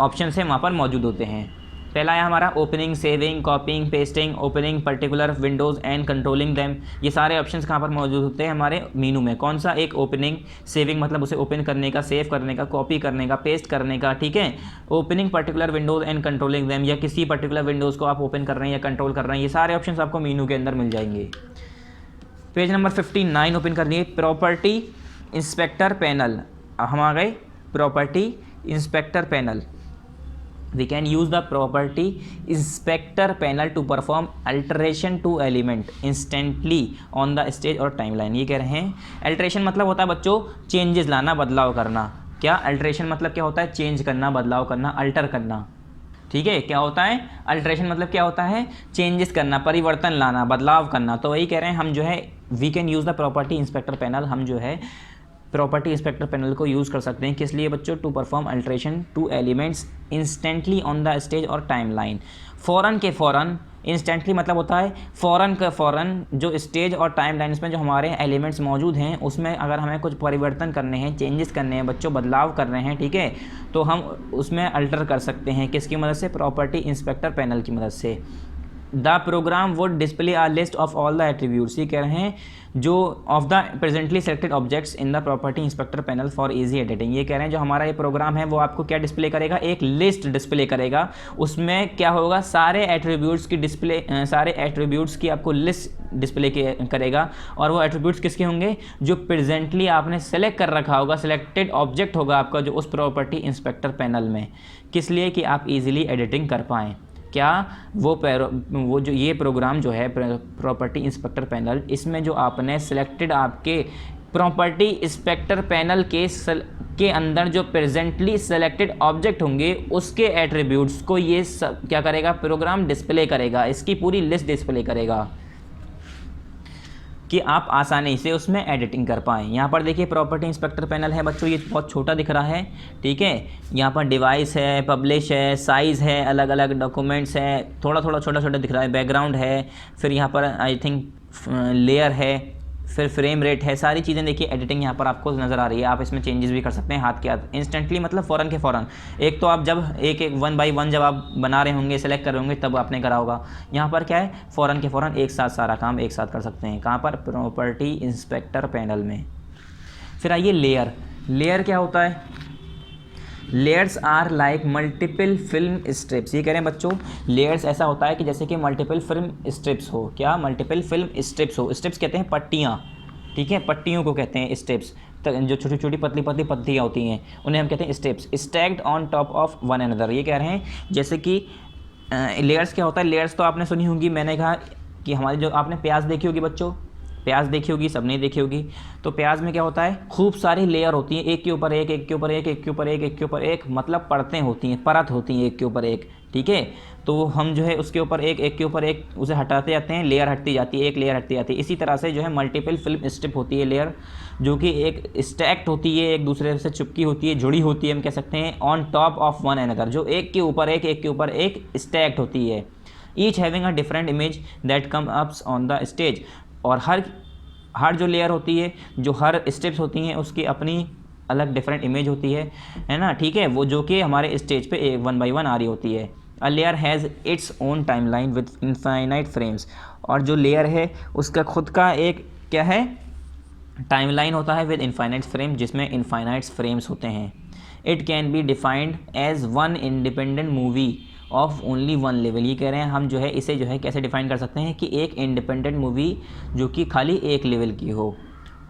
ऑप्शन है वहाँ पर मौजूद होते हैं। पहला है हमारा opening, saving, कॉपिंग, pasting, opening particular Windows and controlling them, ये सारे ऑप्शंस कहाँ पर मौजूद होते हैं हमारे मीनू में। कौन सा, एक ओपनिंग, सेविंग मतलब उसे ओपन करने का, सेव करने का, कॉपी करने का, पेस्ट करने का, ठीक है। Opening particular Windows and controlling them, या किसी पर्टिकुलर विंडोज़ को आप ओपन कर रहे हैं या कंट्रोल कर रहे हैं, ये सारे ऑप्शन आपको मीनू के अंदर मिल जाएंगे। पेज नंबर 59 ओपन करनी, प्रॉपर्टी इंस्पेक्टर पैनल। हम आ गए property inspector panel. We can use the property inspector panel to perform alteration to element instantly on the stage और timeline। ये कह रहे हैं अल्ट्रेशन मतलब होता है बच्चों चेंजेस लाना, बदलाव करना। क्या अल्ट्रेशन मतलब क्या होता है, चेंज करना, बदलाव करना, अल्टर करना, ठीक है। क्या होता है अल्ट्रेशन मतलब, क्या होता है, चेंजेस करना, परिवर्तन लाना, बदलाव करना। तो वही कह रहे हैं हम जो है we can use the property inspector panel, हम जो है प्रॉपर्टी इंस्पेक्टर पैनल को यूज़ कर सकते हैं। किस लिए बच्चों, to perform alteration to elements instantly on the stage और टाइम लाइन। फ़ौरन के फ़ौरन, इंस्टेंटली मतलब होता है फ़ौरन का फ़ौरन, जो स्टेज और टाइम लाइन्स में जो हमारे एलिमेंट्स मौजूद हैं उसमें अगर हमें कुछ परिवर्तन करने हैं, चेंजेस करने हैं बच्चों, बदलाव कर रहे हैं, ठीक है, तो हम उसमें अल्टर कर सकते हैं। किसकी मदद से, प्रॉपर्टी इंस्पेक्टर पैनल की मदद से। The program would display a list of all the attributes, ये कह रहे हैं जो of the presently selected objects in the property inspector panel for easy editing. ये कह रहे हैं जो हमारा ये प्रोग्राम है वो आपको क्या डिस्प्ले करेगा, एक लिस्ट डिस्प्ले करेगा। उसमें क्या होगा, सारे एट्रीब्यूट्स की डिस्प्ले, सारे एट्रीब्यूट्स की आपको लिस्ट डिस्प्ले करेगा। और वो एट्रीब्यूट्स किसके होंगे, जो प्रेजेंटली आपने सेलेक्ट कर रखा होगा, सिलेक्टेड ऑब्जेक्ट होगा आपका जो उस प्रॉपर्टी इंस्पेक्टर पैनल में। किस लिए, कि आप ईजिली एडिटिंग कर पाएँ। क्या वो जो ये प्रोग्राम जो है प्रॉपर्टी इंस्पेक्टर पैनल, इसमें जो आपने सिलेक्टेड आपके प्रॉपर्टी इंस्पेक्टर पैनल के अंदर जो प्रेजेंटली सिलेक्टेड ऑब्जेक्ट होंगे उसके एट्रीब्यूट्स को ये क्या करेगा, प्रोग्राम डिस्प्ले करेगा, इसकी पूरी लिस्ट डिस्प्ले करेगा कि आप आसानी से उसमें एडिटिंग कर पाएँ। यहाँ पर देखिए प्रॉपर्टी इंस्पेक्टर पैनल है बच्चों, ये बहुत छोटा दिख रहा है, ठीक है। यहाँ पर डिवाइस है, पब्लिश है, साइज़ है, अलग अलग डॉक्यूमेंट्स है, थोड़ा थोड़ा छोटा छोटा दिख रहा है, बैकग्राउंड है, फिर यहाँ पर आई थिंक लेयर है, फिर फ्रेम रेट है, सारी चीज़ें देखिए एडिटिंग यहाँ पर आपको नज़र आ रही है। आप इसमें चेंजेस भी कर सकते हैं हाथ के हाथ, इंस्टेंटली मतलब फ़ौरन के फ़ौरन। एक तो आप जब एक वन बाई वन जब आप बना रहे होंगे, सेलेक्ट कर रहे होंगे, तब आपने करा होगा। यहाँ पर क्या है, फ़ौरन के फ़ौरन एक साथ सारा काम एक साथ कर सकते हैं। कहाँ पर, प्रॉपर्टी इंस्पेक्टर पैनल में। फिर आइए लेयर। लेयर क्या होता है, layers are like multiple film strips. ये कह रहे हैं बच्चों लेयर्स ऐसा होता है कि जैसे कि मल्टीपल फिल्म स्ट्रिप्स हो। क्या, मल्टीपल फिल्म स्ट्रिप्स हो। स्ट्रिप्स कहते हैं पट्टियाँ, ठीक है, पट्टियों को कहते हैं स्ट्रिप्स। जो छोटी छोटी पतली पतली पत्तियाँ होती हैं उन्हें हम कहते हैं strips. Stacked on top of one another. ये कह रहे हैं जैसे कि लेयर्स क्या होता है, लेयर्स तो आपने सुनी होगी, मैंने कहा कि हमारी जो आपने प्याज देखी होगी बच्चों, प्याज देखी होगी, सबने देखी होगी। तो प्याज में क्या होता है, खूब सारी लेयर होती हैं, एक के ऊपर एक, एक के ऊपर एक, एक के ऊपर एक, एक के ऊपर एक, मतलब परतें होती हैं, परत होती हैं एक के ऊपर एक, ठीक है। तो हम जो है उसके ऊपर एक, एक के ऊपर एक उसे हटाते जाते हैं, लेयर हटती जाती है, एक लेयर हटती जाती है। इसी तरह से जो है मल्टीपल फिल्म स्ट्रिप होती है लेयर, जो कि एक स्टैक्ड होती है, एक दूसरे से चिपकी होती है, जुड़ी होती है, हम कह सकते हैं on top of one another, जो एक के ऊपर एक, एक के ऊपर एक स्टैक्ड होती है। Each having a different image that come ups on the stage. और हर जो लेयर होती है, जो हर स्टेप्स होती हैं, उसकी अपनी अलग डिफरेंट इमेज होती है ना, ठीक है, वो जो कि हमारे स्टेज पे एक वन बाई वन आ रही होती है। A layer has its own timeline with infinite frames, और जो लेयर है उसका खुद का एक क्या है, टाइमलाइन होता है विद इनफाइनाइट फ्रेम, जिसमें इनफाइनाइट फ्रेम्स होते हैं। It can be defined as one independent movie of only one level. ये कह रहे हैं हम जो है इसे जो है कैसे डिफाइन कर सकते हैं कि एक इंडिपेंडेंट मूवी जो कि खाली एक लेवल की हो,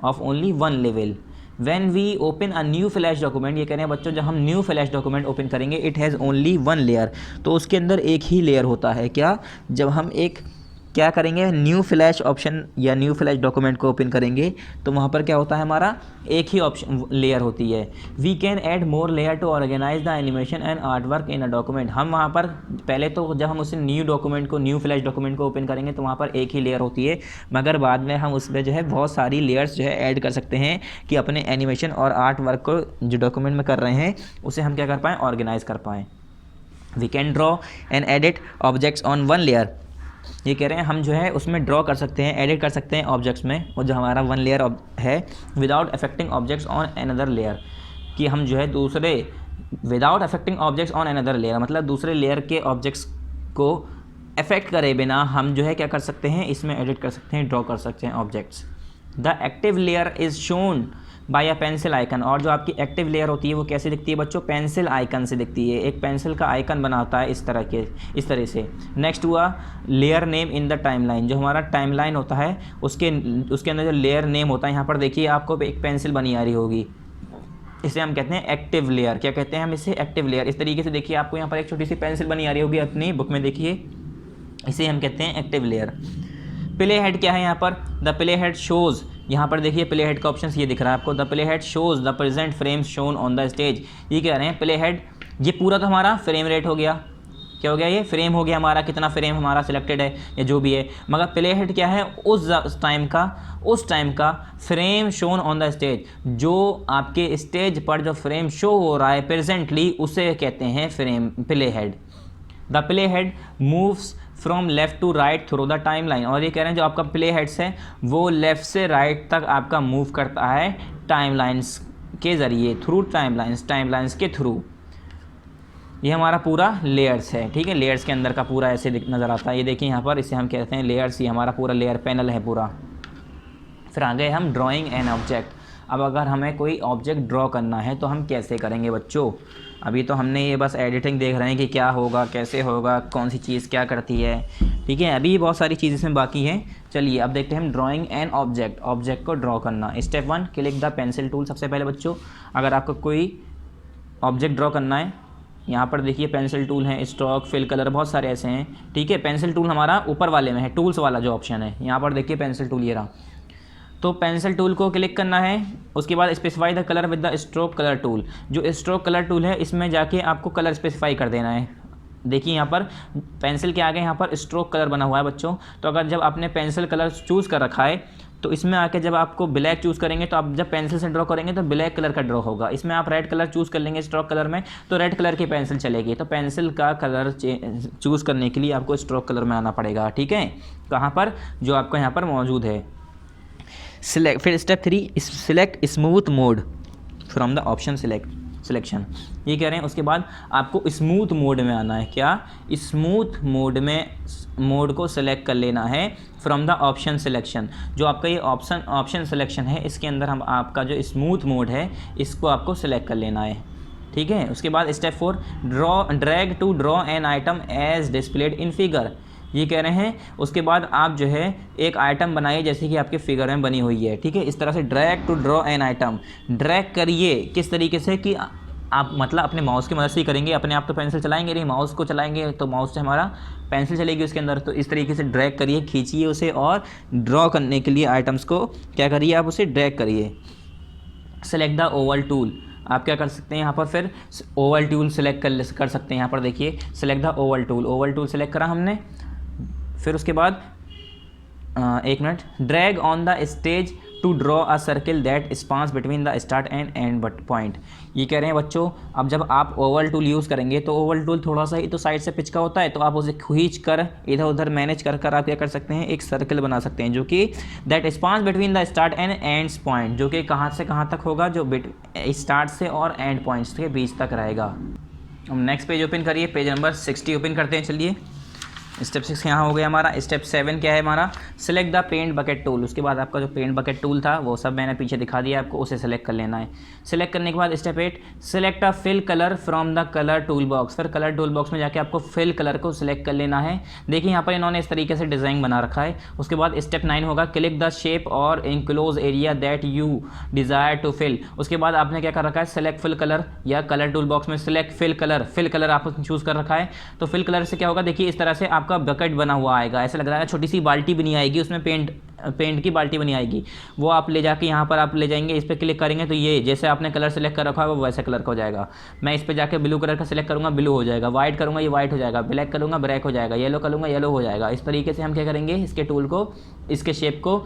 of only one level. When we open a new flash document, ये कह रहे हैं बच्चों जब हम न्यू फ्लैश डॉक्यूमेंट ओपन करेंगे, it has only one layer, तो उसके अंदर एक ही लेयर होता है। क्या, जब हम एक क्या करेंगे, न्यू फ्लैश ऑप्शन या न्यू फ्लैश डॉक्यूमेंट को ओपन करेंगे तो वहाँ पर क्या होता है, हमारा एक ही ऑप्शन लेयर होती है। We can add more layer to organise the animation and art work in a document. हम वहाँ पर पहले तो जब हम उसे न्यू डॉक्यूमेंट को, न्यू फ्लैश डॉक्यूमेंट को ओपन करेंगे तो वहाँ पर एक ही लेयर होती है, मगर बाद में हम उसमें जो है बहुत सारी लेयर्स जो है ऐड कर सकते हैं कि अपने एनिमेशन और आर्ट वर्क को जो डॉक्यूमेंट में कर रहे हैं उसे हम क्या कर पाएँ, ऑर्गेनाइज कर पाएँ। We can draw and edit objects on one layer. ये कह रहे हैं हम जो है उसमें ड्रॉ कर सकते हैं, एडिट कर सकते हैं ऑब्जेक्ट्स में, और जो हमारा वन लेयर है, without affecting objects on another layer, कि हम जो है दूसरे, without affecting objects on another layer मतलब दूसरे लेयर के ऑब्जेक्ट्स को अफेक्ट करे बिना हम जो है क्या कर सकते हैं, इसमें एडिट कर सकते हैं, ड्रॉ कर सकते हैं objects. The active layer is shown by a pencil icon, और जो आपकी एक्टिव लेयर होती है वो कैसे दिखती है बच्चों, पेंसिल आइकन से दिखती है, एक पेंसिल का आइकन बना होता है इस तरह से। नेक्स्ट हुआ layer name in the timeline, जो हमारा टाइमलाइन होता है उसके अंदर जो लेयर नेम होता है, यहाँ पर देखिए आपको एक पेंसिल बनी आ रही होगी, इसे हम कहते हैं एक्टिव लेयर। क्या कहते हैं हम इसे, एक्टिव लेयर। इस तरीके से देखिए आपको यहाँ पर एक छोटी सी पेंसिल बनी आ रही होगी अपनी बुक में, देखिए इसे हम कहते हैं एक्टिव लेयर। प्ले हेड क्या है यहाँ पर, द प्ले हेड शोज़, यहाँ पर देखिए प्ले हेड का ऑप्शन ये दिख रहा है आपको, the play head shows the present frames shown on the stage. ये कह रहे हैं प्ले हेड, ये पूरा तो हमारा फ्रेम रेट हो गया, क्या हो गया, ये फ्रेम हो गया हमारा, कितना फ्रेम हमारा सिलेक्टेड है या जो भी है, मगर प्ले हेड क्या है, उस टाइम का frame shown on the stage, जो आपके स्टेज पर जो फ्रेम शो हो रहा है प्रेजेंटली उसे कहते हैं frame play head. The play head moves from left to right through the time line, और ये कह रहे हैं जो आपका प्ले हेड्स है वो लेफ़्ट से राइट तक आपका मूव करता है टाइम लाइन्स के ज़रिए, थ्रू टाइम लाइन्स के थ्रू। ये हमारा पूरा लेयर्स है, ठीक है, लेयर्स के अंदर का पूरा ऐसे नज़र आता है। ये देखिए यहाँ पर इसे हम कहते हैं लेयर्स, ये हमारा पूरा लेयर पैनल है पूरा। फिर आगे हम ड्राइंग एन ऑब्जेक्ट। अब अगर हमें कोई ऑब्जेक्ट ड्रॉ करना है तो हम कैसे करेंगे बच्चों, अभी तो हमने ये बस एडिटिंग देख रहे हैं कि क्या होगा, कैसे होगा, कौन सी चीज़ क्या करती है, ठीक है, अभी बहुत सारी चीज़ें इसमें बाकी हैं। चलिए अब देखते हैं हम ड्राइंग एन ऑब्जेक्ट को ड्रॉ करना। Step 1, click the pencil tool. सबसे पहले बच्चों अगर आपको कोई ऑब्जेक्ट ड्रॉ करना है, यहाँ पर देखिए पेंसिल टूल है, स्ट्रोक, फिल कलर, बहुत सारे ऐसे हैं, ठीक है। पेंसिल टूल हमारा ऊपर वाले में है, टूल्स वाला जो ऑप्शन है, यहाँ पर देखिए पेंसिल टूल ये रहा। तो पेंसिल टूल को क्लिक करना है, उसके बाद specify the colour with the stroke colour tool. जो स्ट्रोक कलर टूल है इसमें जाके आपको कलर स्पेसिफाई कर देना है। देखिए यहाँ पर पेंसिल के आगे यहाँ पर स्ट्रोक कलर बना हुआ है बच्चों, तो अगर जब आपने पेंसिल कलर चूज़ कर रखा है तो इसमें आके जब आपको ब्लैक चूज़ करेंगे तो आप जब पेंसिल से ड्रॉ करेंगे तो ब्लैक कलर का ड्रॉ होगा। इसमें आप रेड कलर चूज़ कर लेंगे स्ट्रोक कलर में तो रेड कलर की पेंसिल चलेगी। तो पेंसिल का कलर चूज़ करने के लिए आपको स्ट्रोक कलर में आना पड़ेगा, ठीक है, कहाँ पर, जो आपको यहाँ पर मौजूद है। सिलेक्ट, फिर step 3, select smooth mode from the option selection. ये कह रहे हैं उसके बाद आपको स्मूथ मोड में आना है। क्या, स्मूथ मोड को सिलेक्ट कर लेना है फ्रॉम द ऑप्शन सिलेक्शन। जो आपका ये ऑप्शन सिलेक्शन है इसके अंदर हम आपका जो स्मूथ मोड है इसको आपको सिलेक्ट कर लेना है, ठीक है। उसके बाद step 4, drag to draw an item as displayed in figure. ये कह रहे हैं उसके बाद आप जो है एक आइटम बनाइए जैसे कि आपके फिगर में बनी हुई है, ठीक है। इस तरह से drag to draw an item, drag करिए किस तरीके से कि आप मतलब अपने माउस की मदद से ही करेंगे, अपने आप तो पेंसिल चलाएंगे नहीं, माउस को चलाएंगे तो माउस से हमारा पेंसिल चलेगी उसके अंदर। तो इस तरीके से ड्रैग करिए, खींचिए उसे, और ड्रॉ करने के लिए आइटम्स को क्या करिए, आप उसे ड्रैग करिए। सेलेक्ट द ओवल टूल, आप क्या कर सकते हैं यहाँ पर, फिर ओवल टूल सेलेक्ट कर सकते हैं। यहाँ पर देखिए select the oval tool select करा हमने। फिर उसके बाद एक minute, drag on the stage to draw a circle that spans between the start and end point. ये कह रहे हैं बच्चों अब जब आप ओवल टूल यूज़ करेंगे तो ओवल टूल थोड़ा सा ही तो साइड से पिच का होता है, तो आप उसे खींच कर इधर उधर मैनेज कर आप क्या कर सकते हैं, एक सर्किल बना सकते हैं जो कि that spans between the start and ends point, जो कि कहाँ से कहाँ तक होगा, जो स्टार्ट से और एंड पॉइंट्स के बीच तक रहेगा। अब नेक्स्ट पेज ओपन करिए, पेज नंबर 60 ओपन करते हैं। चलिए स्टेप 6 यहाँ हो गया हमारा। स्टेप 7 क्या है हमारा, select the paint bucket tool. उसके बाद आपका जो पेंट बकेट टूल था वो सब मैंने पीछे दिखा दिया आपको, उसे सेलेक्ट कर लेना है। सेलेक्ट करने के बाद step 8, select a fill colour from the colour tool box. फिर कलर टूल बॉक्स में जाके आपको फिल कलर को सिलेक्ट कर लेना है। देखिए यहाँ पर इन्होंने इस तरीके से डिज़ाइन बना रखा है। उसके बाद स्टेप 9 होगा, click the shape or enclose area that you desire to fill. उसके बाद आपने क्या कर रखा है, सेलेक्ट फिल कलर या कलर टूल बॉक्स में select fill colour, fill colour आपको चूज़ कर रखा है। तो फिल कलर से क्या होगा, देखिए इस तरह से आपका बकेट बना हुआ आएगा। ऐसा लग रहा है छोटी सी बाल्टी बनी आएगी, उसमें पेंट की बाल्टी बनी आएगी। वो आप ले जाके यहाँ पर आप ले जाएंगे, इस पर क्लिक करेंगे तो ये जैसे आपने कलर सेलेक्ट कर रखा है वो वैसे कलर का हो जाएगा। मैं इस पर जाके ब्लू कलर का सेलेक्ट करूँगा, ब्लू हो जाएगा। वाइट करूँगा, ये वाइट हो जाएगा। ब्लैक करूँगा, ब्लैक हो जाएगा। येलो करूँगा, येलो हो जाएगा। इस तरीके से हम क्या करेंगे, इसके टूल को, इसके शेप को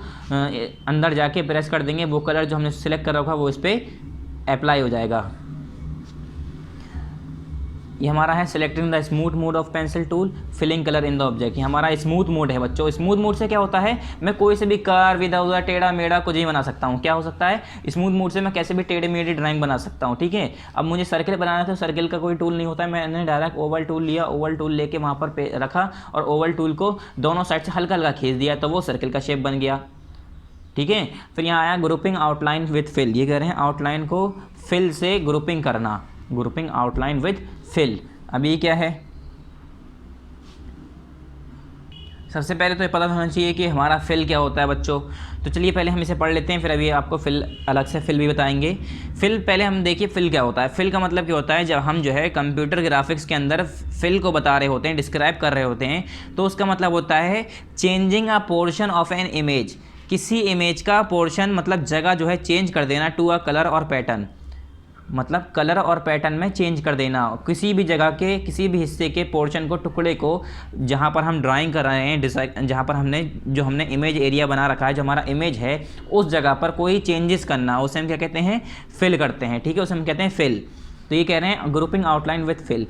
अंदर जाके प्रेस कर देंगे। वो कलर जो हमने सेलेक्ट कर रखा है वो इस पर अप्लाई हो जाएगा। ये हमारा है selecting the smooth mode of pencil tool, filling colour in the object. ये हमारा स्मूथ मोड है बच्चों। स्मूथ मोड से क्या होता है, मैं कोई से भी कर्व, इधर उधर, टेढ़ा मेढ़ा कुछ ही बना सकता हूँ। क्या हो सकता है, स्मूथ मोड से मैं कैसे भी टेढ़े मेढ़े ड्राइंग बना सकता हूँ। ठीक है, अब मुझे सर्किल बनाना है तो सर्किल का कोई टूल नहीं होता है। मैंने डायरेक्ट ओवल टूल लिया, ओवल टूल लेके वहाँ पर रखा और ओवल टूल को दोनों साइड से हल्का हल्का खींच दिया तो वो सर्किल का शेप बन गया। ठीक है, फिर यहाँ आया ग्रुपिंग आउटलाइन विथ फिल। ये कह रहे हैं आउटलाइन को फिल से ग्रुपिंग करना, ग्रुपिंग आउटलाइन विथ फिल। अब ये क्या है, सबसे पहले तो ये पता होना चाहिए कि हमारा फिल क्या होता है बच्चों। तो चलिए पहले हम इसे पढ़ लेते हैं, फिर अभी आपको फिल अलग से फिल भी बताएंगे। फिल पहले हम देखिए फिल क्या होता है। फिल का मतलब क्या होता है, जब हम जो है कंप्यूटर ग्राफिक्स के अंदर फिल को बता रहे होते हैं, डिस्क्राइब कर रहे होते हैं, तो उसका मतलब होता है changing a portion of an image. किसी इमेज का पोर्शन मतलब जगह जो है चेंज कर देना, टू अ कलर और पैटर्न, मतलब कलर और पैटर्न में चेंज कर देना। किसी भी जगह के किसी भी हिस्से के पोर्शन को, टुकड़े को, जहाँ पर हम ड्राइंग कर रहे हैं, डिज़ाइन जहाँ पर हमने इमेज एरिया बना रखा है, जो हमारा इमेज है, उस जगह पर कोई चेंजेस करना, उसे हम क्या कहते हैं, फिल करते हैं। ठीक है, उसे हम कहते हैं फिल। तो ये कह रहे हैं ग्रुपिंग आउटलाइन विथ फिल।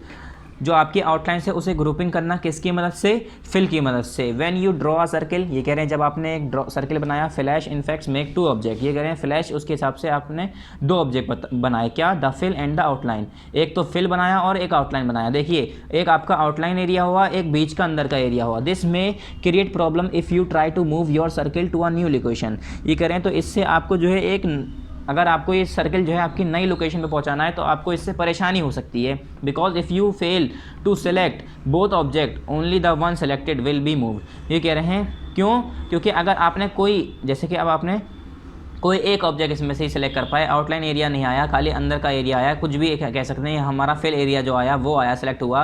जो आपकी आउटलाइन से उसे ग्रुपिंग करना किसकी मदद से, फिल की मदद से। When you draw a circle, ये कह रहे हैं जब आपने एक सर्किल बनाया, फ्लैश इनफैक्ट्स मेक टू ऑब्जेक्ट। ये कह रहे हैं फ्लैश, उसके हिसाब से आपने दो ऑब्जेक्ट बनाए, क्या, the fill and the outline. एक तो फिल बनाया और एक आउटलाइन बनाया। देखिए एक आपका आउटलाइन एरिया हुआ, एक बीच का अंदर का एरिया हुआ। This may create problem if you try to move your circle to a new location. ये कह रहे हैं तो इससे आपको जो है अगर आपको ये सर्किल जो है आपकी नई लोकेशन पे पहुंचाना है तो आपको इससे परेशानी हो सकती है। Because if you fail to select both object only the one selected will be moved. ये कह रहे हैं क्यों, क्योंकि अगर आपने कोई, जैसे कि अब आपने कोई एक ऑब्जेक्ट इसमें से ही सेलेक्ट कर पाए, आउटलाइन एरिया नहीं आया, खाली अंदर का एरिया आया, कुछ भी कह सकते हैं, हमारा फिल एरिया जो आया वो आया, सेलेक्ट हुआ,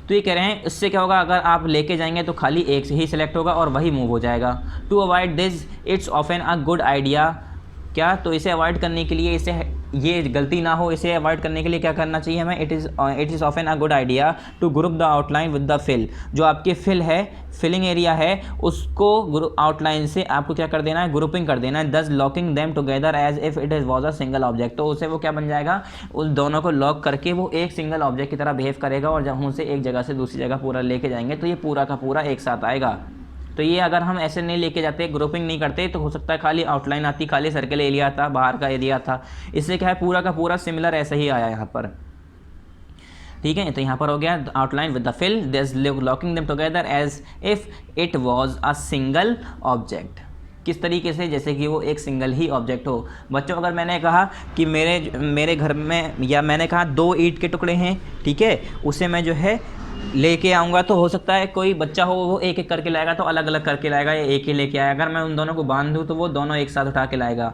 तो ये कह रहे हैं इससे क्या होगा, अगर आप लेके जाएंगे तो खाली एक से ही सिलेक्ट होगा और वही मूव हो जाएगा। To avoid this it's often a good idea, क्या, तो इसे अवॉइड करने के लिए, इसे ये गलती ना हो, इसे अवॉइड करने के लिए क्या करना चाहिए हमें, it is often a good idea to group the outline with the fill. जो आपके फिल है, फिलिंग एरिया है, उसको आउटलाइन से आपको क्या कर देना है, ग्रुपिंग कर देना है। This locking them together as if it is was a single object. तो उसे वो क्या बन जाएगा, उस दोनों को लॉक करके वो एक सिंगल ऑब्जेक्ट की तरह बिहेव करेगा और जब हम उसे एक जगह से दूसरी जगह पूरा लेके जाएंगे तो ये पूरा का पूरा एक साथ आएगा। तो ये अगर हम ऐसे नहीं लेके जाते, ग्रुपिंग नहीं करते, तो हो सकता है खाली आउटलाइन आती, खाली सर्कल एरिया था, बाहर का एरिया था। इससे क्या है, पूरा का पूरा सिमिलर ऐसा ही आया यहाँ पर। ठीक है, तो यहाँ पर हो गया outline with the fill, this locking them together as if it was a single object. किस तरीके से, जैसे कि वो एक सिंगल ही ऑब्जेक्ट हो। बच्चों अगर मैंने कहा कि मेरे घर में, या मैंने कहा 2 ईंट के टुकड़े हैं, ठीक है, उसे मैं जो है लेके आऊँगा, तो हो सकता है कोई बच्चा हो वो एक एक करके लाएगा, तो अलग अलग करके लाएगा, या एक ही लेके आएगा। अगर मैं उन दोनों को बांध दूँ तो वो दोनों एक साथ उठा के लाएगा।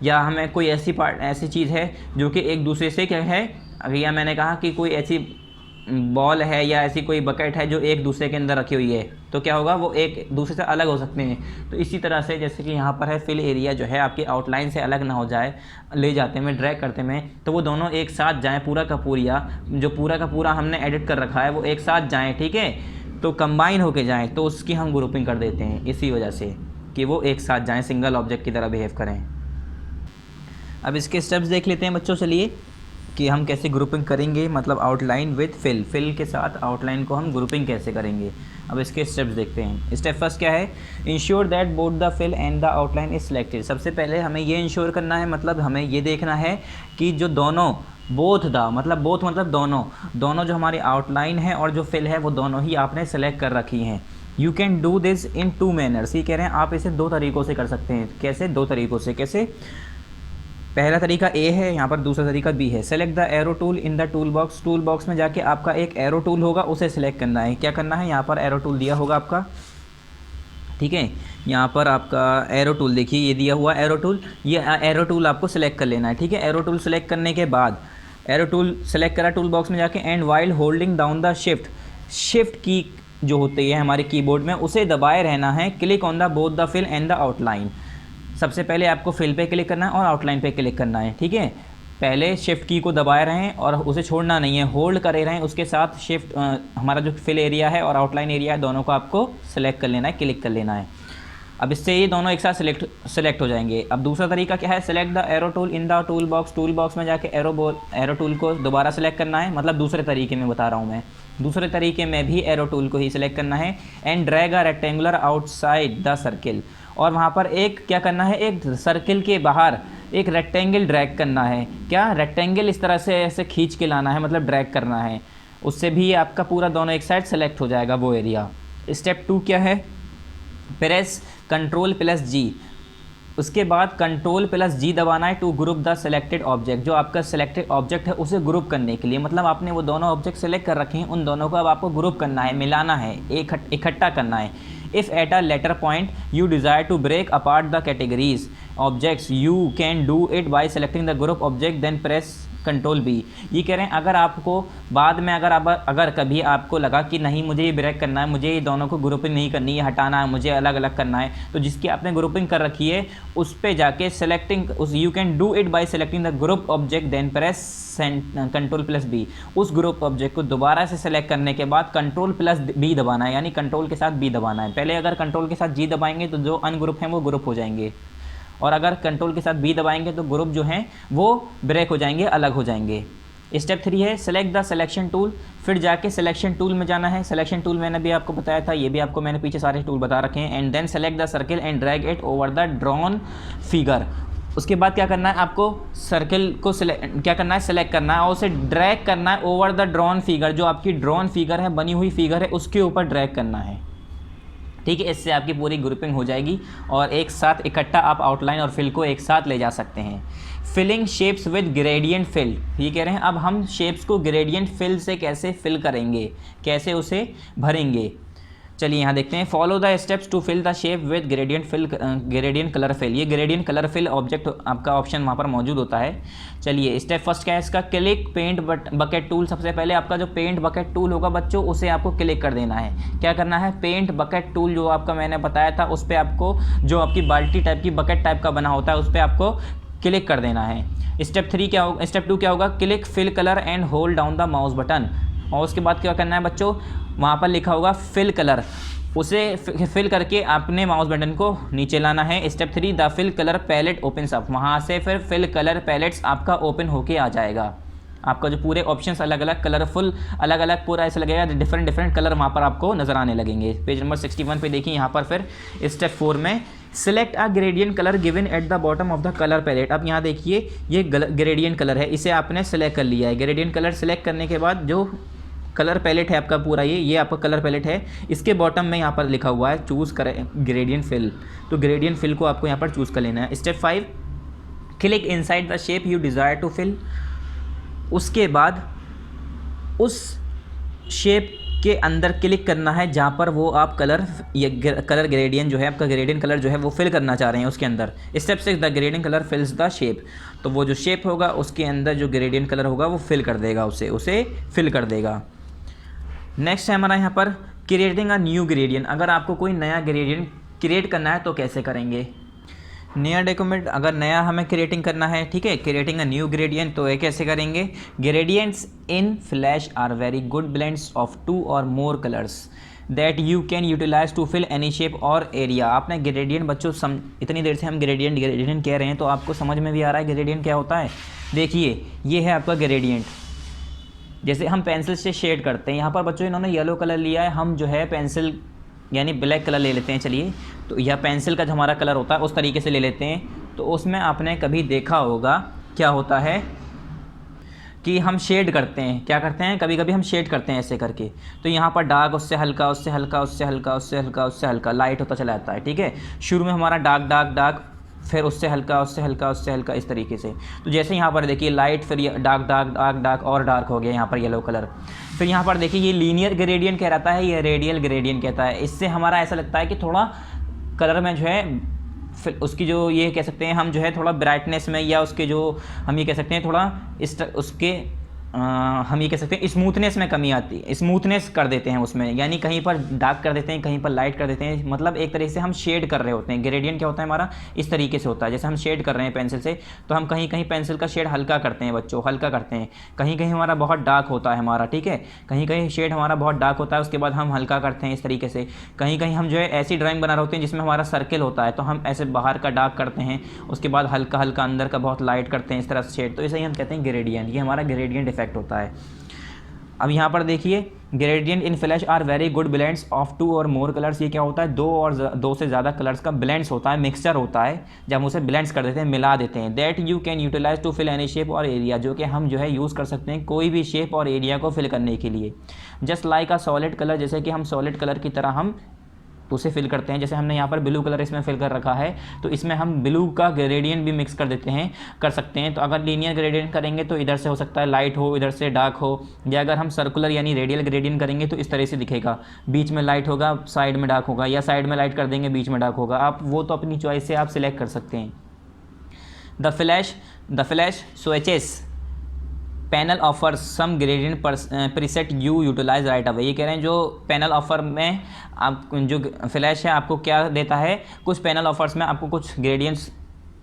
या हमें कोई ऐसी चीज़ है जो कि एक दूसरे से क्या है, या मैंने कहा कि कोई ऐसी बॉल है या ऐसी कोई बकेट है जो एक दूसरे के अंदर रखी हुई है, तो क्या होगा, वो एक दूसरे से अलग हो सकते हैं। तो इसी तरह से जैसे कि यहाँ पर है, फिल एरिया जो है आपकी आउटलाइन से अलग ना हो जाए, ले जाते में, ड्रैग करते में, तो वो दोनों एक साथ जाएँ, पूरा का पूरा हमने एडिट कर रखा है वो एक साथ जाएँ। ठीक है, तो कंबाइन होके जाएँ, तो उसकी हम ग्रुपिंग कर देते हैं इसी वजह से कि वो एक साथ जाएँ, सिंगल ऑब्जेक्ट की तरह बिहेव करें। अब इसके स्टेप्स देख लेते हैं बच्चों, चलिए, कि हम कैसे ग्रुपिंग करेंगे, मतलब आउटलाइन विद फिल के साथ आउटलाइन को हम ग्रुपिंग कैसे करेंगे। अब इसके स्टेप्स देखते हैं। स्टेप फर्स्ट क्या है, ensure that both the fill and the outline is selected. सबसे पहले हमें ये इंश्योर करना है, मतलब हमें ये देखना है कि जो दोनों बोथ द मतलब बोथ मतलब दोनों, दोनों जो हमारी आउटलाइन है और जो फिल है वो दोनों ही आपने सेलेक्ट कर रखी हैं। You can do this in 2 manners, ये कह रहे हैं आप इसे 2 तरीक़ों से कर सकते हैं। कैसे? 2 तरीक़ों से। कैसे? पहला तरीका ए है यहाँ पर, दूसरा तरीका बी है। Select the arrow tool in the tool box, tool box में जाके आपका एक एरो टूल होगा, उसे सिलेक्ट करना है। क्या करना है? यहाँ पर एरो टूल दिया होगा आपका, ठीक है। यहाँ पर आपका एरो टूल देखिए, ये दिया हुआ एरो टूल, ये एरो टूल आपको सिलेक्ट कर लेना है, ठीक है। एरो टूल सिलेक्ट करने के बाद, एरो टूल सेलेक्ट करा टूल बॉक्स में जाके, and while holding down the shift की जो होती है हमारे कीबोर्ड में, उसे दबाए रहना है। Click on the both the fill and the outline, सबसे पहले आपको फिल पे क्लिक करना है और आउटलाइन पे क्लिक करना है, ठीक है। पहले शिफ्ट की को दबाए रहें और उसे छोड़ना नहीं है, होल्ड करे रहें, उसके साथ शिफ्ट हमारा जो फिल एरिया है और आउटलाइन एरिया है दोनों को आपको सेलेक्ट कर लेना है, क्लिक कर लेना है। अब इससे ये दोनों एक साथ सेलेक्ट हो जाएंगे। अब दूसरा तरीका क्या है? Select the arrow tool in the tool box, tool box में जाके एरो टूल को दोबारा सेलेक्ट करना है, मतलब दूसरे तरीके में बता रहा हूँ मैं, दूसरे तरीके में भी एरो टूल को ही सिलेक्ट करना है। And drag a rectangular outside the circle, और वहाँ पर एक क्या करना है, एक सर्किल के बाहर एक रेक्टेंगल ड्रैग करना है। क्या? रेक्टेंगल इस तरह से ऐसे खींच के लाना है, मतलब ड्रैग करना है, उससे भी आपका पूरा दोनों एक साइड सेलेक्ट हो जाएगा वो एरिया। स्टेप 2 क्या है? प्रेस Ctrl+G, उसके बाद Ctrl+G दबाना है to group the selected object, जो आपका सेलेक्टेड ऑब्जेक्ट है उसे ग्रुप करने के लिए, मतलब आपने वो दोनों ऑब्जेक्ट सेलेक्ट कर रखे हैं, उन दोनों को अब आपको ग्रुप करना है, मिलाना है, इकट्ठा करना है। If at a later point you desire to break apart the categories objects, you can do it by selecting the group object then press Ctrl+B। ये कह रहे हैं अगर आपको बाद में अगर कभी आपको लगा कि नहीं मुझे ये ब्रेक करना है, मुझे ये दोनों को ग्रुपिंग नहीं करनी है, हटाना है, मुझे अलग अलग करना है, तो जिसकी आपने ग्रुपिंग कर रखी है उस पर जाके सेलेक्टिंग उस you can do it by selecting the group object then press Ctrl+B। उस ग्रुप ऑब्जेक्ट को दोबारा से सेलेक्ट करने के बाद Ctrl+B दबाना है, यानी कंट्रोल के साथ B दबाना है। पहले अगर कंट्रोल के साथ G दबाएंगे तो जो अनग्रुप हैं वो ग्रुप हो जाएंगे, और अगर कंट्रोल के साथ B दबाएंगे तो ग्रुप जो हैं वो ब्रेक हो जाएंगे, अलग हो जाएंगे। स्टेप 3 है सेलेक्ट द सिलेक्शन टूल, फिर जाके सिलेक्शन टूल में जाना है। सिलेक्शन टूल मैंने भी आपको बताया था, ये भी आपको मैंने पीछे सारे टूल बता रखे हैं। And then select the circle and drag it over the drawn figure, उसके बाद क्या करना है, आपको सर्किल को क्या करना है, सेलेक्ट करना है और उसे ड्रैग करना है ओवर द ड्रॉन फिगर, जो आपकी ड्रॉन फिगर है, बनी हुई फिगर है, उसके ऊपर ड्रैग करना है, ठीक है। इससे आपकी पूरी ग्रुपिंग हो जाएगी और एक साथ इकट्ठा आप आउटलाइन और फिल को एक साथ ले जा सकते हैं। Filling shapes with gradient fill, ये कह रहे हैं अब हम शेप्स को ग्रेडियंट फिल से कैसे फिल करेंगे, कैसे उसे भरेंगे। चलिए यहाँ देखते हैं। Follow the steps to fill the shape with gradient colour fill, ये ग्रेडियंट कलर फिल ऑब्जेक्ट आपका ऑप्शन वहाँ पर मौजूद होता है। चलिए स्टेप फर्स्ट क्या है इसका, क्लिक पेंट बकेट टूल। सबसे पहले आपका जो पेंट बकेट टूल होगा बच्चों, उसे आपको क्लिक कर देना है। क्या करना है, पेंट बकेट टूल जो आपका मैंने बताया था उस पर आपको, जो आपकी बाल्टी टाइप की बकेट टाइप का बना होता है, उस पर आपको क्लिक कर देना है। स्टेप 2 क्या होगा, click fill colour and hold down the mouse button, और उसके बाद क्या करना है बच्चों, वहाँ पर लिखा होगा फिल कलर, उसे फिल करके आपने माउस बटन को नीचे लाना है। Step 3 the fill colour palette opens up, वहाँ से फिर फिल कलर पैलेट्स आपका ओपन होके आ जाएगा। आपका जो पूरे ऑप्शंस अलग अलग कलरफुल, अलग अलग पूरा ऐसा लगेगा, डिफरेंट कलर वहाँ पर आपको नज़र आने लगेंगे। पेज नंबर 61 पे देखिए, यहाँ पर फिर स्टेप 4 में select a gradient colour given at the bottom of the colour palette. अब यहाँ देखिए ये ग्रेडियंट कलर है, इसे आपने सेलेक्ट कर लिया है। ग्रेडियंट कलर सेलेक्ट करने के बाद जो कलर पैलेट है आपका पूरा, ये आपका कलर पैलेट है, इसके बॉटम में यहाँ पर लिखा हुआ है चूज़ करें ग्रेडियंट फिल, तो ग्रेडियंट फिल को आपको यहाँ पर चूज़ कर लेना है। Step 5 click inside the shape you desire to fill, उसके बाद उस शेप के अंदर क्लिक करना है जहाँ पर वो आप कलर ग्रेडियंट जो है आपका, ग्रेडियंट कलर जो है वो फिल करना चाह रहे हैं उसके अंदर। Step 6 the gradient colour फिल्स the shape, तो वो जो शेप होगा उसके अंदर जो ग्रेडियंट कलर होगा वो फिल कर देगा, उसे फिल कर देगा। नेक्स्ट है हमारा यहाँ पर क्रिएटिंग अ न्यू ग्रेडियंट। अगर आपको कोई नया ग्रेडियंट क्रिएट करना है तो कैसे करेंगे, नया डॉक्यूमेंट अगर नया हमें क्रिएटिंग करना है, ठीक है, क्रिएटिंग अ न्यू ग्रेडियंट, तो ये कैसे करेंगे। Gradients in flash are very good blends of 2 or more colours that you can utilise to fill any shape or area. आपने ग्रेडियंट बच्चों इतनी देर से हम ग्रेडियंट कह रहे हैं तो आपको समझ में भी आ रहा है ग्रेडियंट क्या होता है। देखिए ये है आपका ग्रेडियंट, जैसे हम पेंसिल से शेड करते हैं, यहाँ पर बच्चों इन्होंने येलो कलर लिया है, हम जो है पेंसिल यानी ब्लैक कलर ले लेते हैं। चलिए तो यह पेंसिल का जो हमारा कलर होता है उस तरीके से ले लेते हैं, तो उसमें आपने कभी देखा होगा क्या होता है कि हम शेड करते हैं, क्या करते हैं, कभी कभी हम शेड करते हैं ऐसे करके। तो यहाँ पर डार्क, उससे हल्का, उससे हल्का, उससे हल्का, उससे हल्का, उससे हल्का लाइट होता चला जाता है। ठीक है, शुरू में हमारा डार्क डार्क डार्क, फिर उससे हल्का, उससे हल्का, उससे हल्का, इस तरीके से। तो जैसे यहाँ पर देखिए लाइट, फिर डार्क डार्क डार्क डार्क और डार्क हो गया यहाँ पर येलो कलर। फिर यहाँ पर देखिए ये लीनियर ग्रेडियंट कहलाता है, ये रेडियल ग्रेडियंट कहता है। इससे हमारा ऐसा लगता है कि थोड़ा कलर में जो है फिर उसकी जो ये कह सकते हैं हम जो है थोड़ा ब्राइटनेस में, या उसके जो हम ये कह सकते हैं थोड़ा उसके हम ये कह सकते हैं स्मूथनेस में कमी आती है, स्मूथनेस कर देते हैं उसमें, यानी कहीं पर डार्क कर देते हैं, कहीं पर लाइट कर देते हैं। मतलब एक तरीके से हम शेड कर रहे होते हैं। ग्रेडियंट क्या होता है हमारा, इस तरीके से होता है। जैसे हम शेड कर रहे हैं पेंसिल से, तो हम कहीं कहीं पेंसिल का शेड हल्का करते हैं बच्चों, हल्का करते हैं। कहीं कहीं हमारा बहुत डार्क होता है हमारा, ठीक है, कहीं कहीं शेड हमारा बहुत डार्क होता है, उसके बाद हम हल्का करते हैं इस तरीके से। कहीं कहीं हम जो है ऐसी ड्राइंग बना रहे होते हैं जिसमें हमारा सर्किल होता है, तो हम ऐसे बाहर का डार्क करते हैं, उसके बाद हल्का हल्का अंदर का बहुत लाइट करते हैं, इस तरह से शेड। तो इसे ही हम कहते हैं ग्रेडियंट। ये हमारा ग्रेडियंट इफेक्ट होता है। अब यहाँ पर देखिए gradient in flash are very good blends of 2 or more colours. ये क्या होता है, दो से ज़्यादा कलर्स का ब्लेंड्स होता है, मिक्सचर होता है। जब हम उसे ब्लेंड्स कर देते हैं, मिला देते हैं, that you can utilise to fill any shape or area, जो कि हम जो है यूज़ कर सकते हैं कोई भी शेप और एरिया को फिल करने के लिए। Just like a solid colour, जैसे कि हम सॉलिड कलर की तरह हम उसे फिल करते हैं। जैसे हमने यहाँ पर ब्लू कलर इसमें फिल कर रखा है, तो इसमें हम ब्लू का ग्रेडियंट भी मिक्स कर देते हैं, कर सकते हैं। तो अगर लीनियर ग्रेडियंट करेंगे तो इधर से हो सकता है लाइट हो, इधर से डार्क हो, या अगर हम सर्कुलर यानी रेडियल ग्रेडियंट करेंगे तो इस तरह से दिखेगा, बीच में लाइट होगा, साइड में डार्क होगा, या साइड में लाइट कर देंगे, बीच में डार्क होगा। आप वो तो अपनी चॉइस से आप सिलेक्ट कर सकते हैं। The flash switches panel offer some gradient preset you utilise right away. ये कह रहे हैं जो पैनल ऑफर में आप जो फ्लैश है आपको क्या देता है, कुछ पैनल ऑफर्स में आपको कुछ ग्रेडियंट्स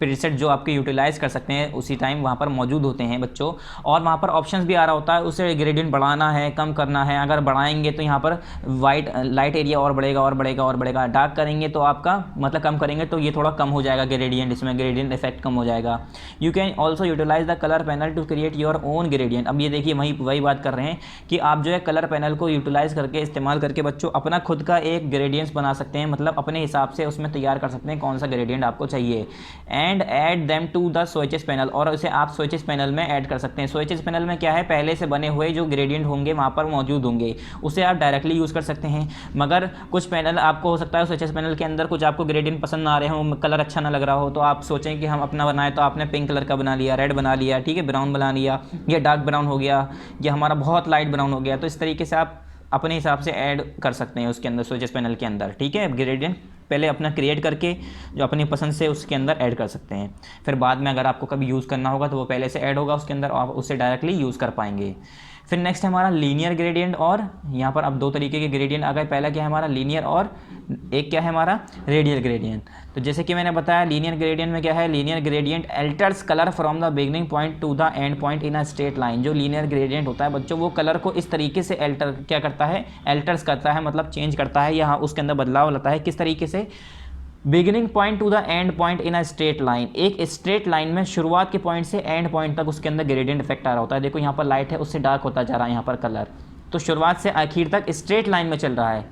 प्रीसेट जो आपके यूटिलाइज़ कर सकते हैं उसी टाइम वहाँ पर मौजूद होते हैं बच्चों। और वहाँ पर ऑप्शंस भी आ रहा होता है, उसे ग्रेडियंट बढ़ाना है, कम करना है। अगर बढ़ाएंगे तो यहाँ पर लाइट एरिया और बढ़ेगा और बढ़ेगा और बढ़ेगा, डार्क करेंगे तो आपका मतलब कम करेंगे तो ये थोड़ा कम हो जाएगा ग्रेडियंट, इसमें ग्रेडियंट इफेक्ट कम हो जाएगा। You can also utilise the colour panel to create your own gradient. अब ये देखिए वही बात कर रहे हैं कि आप जो है कलर पैनल को यूटिलाइज़ करके, इस्तेमाल करके बच्चों अपना खुद का एक ग्रेडियंट्स बना सकते हैं, मतलब अपने हिसाब से उसमें तैयार कर सकते हैं कौन सा ग्रेडियंट आपको चाहिए। And add them to the switches panel, और उसे आप स्विचेस पैनल में ऐड कर सकते हैं। स्विचेस पैनल में क्या है, पहले से बने हुए जो ग्रेडियंट होंगे वहाँ पर मौजूद होंगे, उसे आप डायरेक्टली यूज़ कर सकते हैं। मगर कुछ पैनल आपको हो सकता है स्विचेस पैनल के अंदर कुछ आपको ग्रेडियंट पसंद ना आ रहे हो, कलर अच्छा ना लग रहा हो, तो आप सोचें कि हम अपना बनाएं, तो आपने पिंक कलर का बना लिया, रेड बना लिया, ठीक है, ब्राउन बना लिया, या डार्क ब्राउन हो गया, या हमारा बहुत लाइट ब्राउन हो गया। तो इस तरीके से आप अपने हिसाब से ऐड कर सकते हैं उसके अंदर, स्विचेस पैनल के अंदर, ठीक है। ग्रेडियंट पहले अपना क्रिएट करके जो अपनी पसंद से उसके अंदर ऐड कर सकते हैं, फिर बाद में अगर आपको कभी यूज़ करना होगा तो वो पहले से ऐड होगा उसके अंदर, आप उससे डायरेक्टली यूज़ कर पाएंगे। फिर नेक्स्ट है हमारा लीनियर ग्रेडियंट, और यहाँ पर अब दो तरीके के ग्रेडियंट आ गए। पहला क्या है हमारा लीनियर, और एक क्या है हमारा रेडियल ग्रेडियंट। तो जैसे कि मैंने बताया लीनियर ग्रेडियंट में क्या है, linear gradient altars colour from the beginning point two the end point in a straight line. जो लीनियर ग्रेडियंट होता है बच्चों, वो कलर को इस तरीके से अल्टर क्या करता है, अल्टर्स करता है, मतलब चेंज करता है, यहाँ उसके अंदर बदलाव लाता है। किस तरीके से, beginning point two the end point in a straight line, एक स्ट्रेट लाइन में शुरुआत के पॉइंट से एंड पॉइंट तक उसके अंदर ग्रेडियंट इफेक्ट आ रहा होता है। देखो यहाँ पर लाइट है, उससे डार्क होता जा रहा है यहाँ पर कलर, तो शुरुआत से आखिर तक स्ट्रेट लाइन में चल रहा है।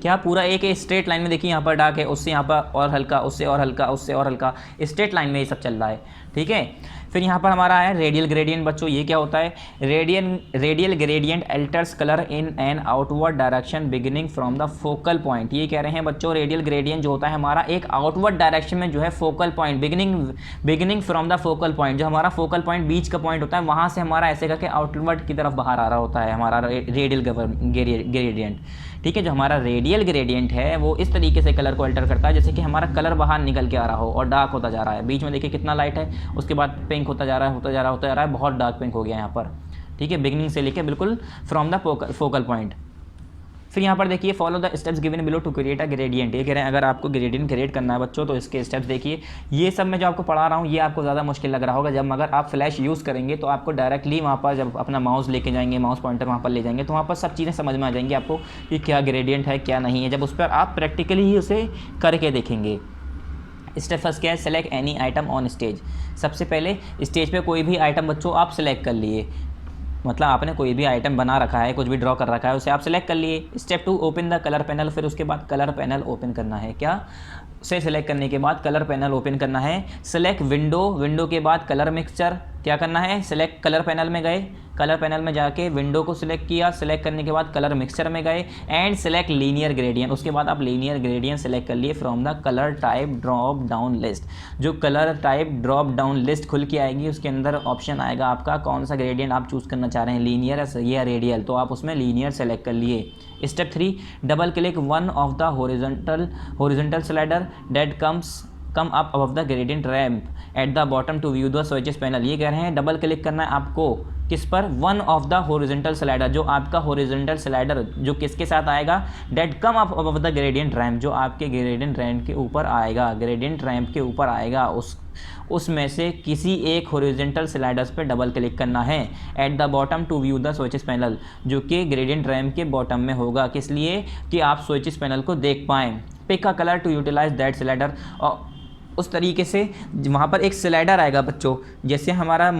क्या पूरा एक स्ट्रेट लाइन में, देखिए यहाँ पर डार्क है, उससे यहाँ पर और हल्का, उससे और हल्का, उससे और हल्का, स्ट्रेट लाइन में ये सब चल रहा है, ठीक है। फिर यहाँ पर हमारा है रेडियल ग्रेडियंट बच्चों। ये क्या होता है, radial gradient altars colour in an outward direction beginning from the focal point. ये कह रहे हैं बच्चों रेडियल ग्रेडियंट जो होता है हमारा एक आउटवर्ड डायरेक्शन में जो है focal point, beginning from the focal point, जो हमारा फोकल पॉइंट बीच का पॉइंट होता है वहाँ से हमारा ऐसे करके आउटवर्ड की तरफ बाहर आ रहा होता है हमारा रेडियल ग्रेडियंट, ठीक है। जो हमारा रेडियल ग्रेडियंट है वो इस तरीके से कलर को अल्टर करता है जैसे कि हमारा कलर बाहर निकल के आ रहा हो और डार्क होता जा रहा है। बीच में देखिए कितना लाइट है, उसके बाद पिंक होता जा रहा है, होता जा रहा है, बहुत डार्क पिंक हो गया यहाँ पर, ठीक है, बिगिनिंग से लेके बिल्कुल फ्रॉम द फोकल पॉइंट। फिर यहाँ पर देखिए follow the steps given below to create a gradient. ये कह रहे हैं अगर आपको ग्रेडियंट क्रिएट करना है बच्चों तो इसके स्टेप्स देखिए। ये सब मैं जो आपको पढ़ा रहा हूँ ये आपको ज़्यादा मुश्किल लग रहा होगा, जब मगर आप फ्लैश यूज़ करेंगे तो आपको डायरेक्टली वहाँ पर जब अपना माउस लेके जाएंगे, माउस पॉइंटर वहाँ पर ले जाएंगे तो वहाँ पर सब चीज़ें समझ में आ जाएंगी आपको कि क्या ग्रेडियंट है क्या नहीं है, जब उस पर आप प्रैक्टिकली ही उसे करके देखेंगे। स्टेप फर्स्ट क्या है, select any item on stage. सबसे पहले स्टेज पे कोई भी आइटम बच्चों आप सेलेक्ट कर लिए, मतलब आपने कोई भी आइटम बना रखा है, कुछ भी ड्रॉ कर रखा है, उसे आप सेलेक्ट कर लिए। Step 2 open the colour panel. फिर उसके बाद कलर पैनल ओपन करना है। क्या, उसे सेलेक्ट करने के बाद कलर पैनल ओपन करना है। सेलेक्ट विंडो, विंडो के बाद कलर मिक्सचर, क्या करना है, सिलेक्ट कलर पैनल में गए, कलर पैनल में जाके विंडो को सिलेक्ट किया, सिलेक्ट करने के बाद कलर मिक्सचर में गए एंड सिलेक्ट लीनियर ग्रेडियंट। उसके बाद आप लीनियर ग्रेडियंट सिलेक्ट कर लिए from the colour type drop down list. जो colour type drop down list खुल के आएगी उसके अंदर ऑप्शन आएगा आपका कौन सा ग्रेडियंट आप चूज़ करना चाह रहे हैं, लीनियर या रेडियल, तो आप उसमें लीनियर सेलेक्ट कर लिए। Step 3, double click one of the horizontal slider that come up above the gradient ramp at the bottom to view the switches panel. ये कह रहे हैं डबल क्लिक करना है आपको किस पर, one of the horizontal slider, जो आपका हॉरिजॉन्टल स्लाइडर जो किसके साथ आएगा, that come up above the gradient ramp, जो आपके ग्रेडियंट रैम्प के ऊपर आएगा, ग्रेडियंट रैम्प के ऊपर आएगा, उसमें से किसी एक हॉरिजॉन्टल स्लाइडर्स पे डबल क्लिक करना है at the bottom to view the switches panel, जो कि ग्रेडियंट रैम्प के बॉटम में होगा। किस लिए कि आप स्विचेस पैनल को देख पाएँ। Pick a colour to utilise that slider, और उस तरीके से वहाँ पर एक स्लाइडर आएगा बच्चों, जैसे हमारा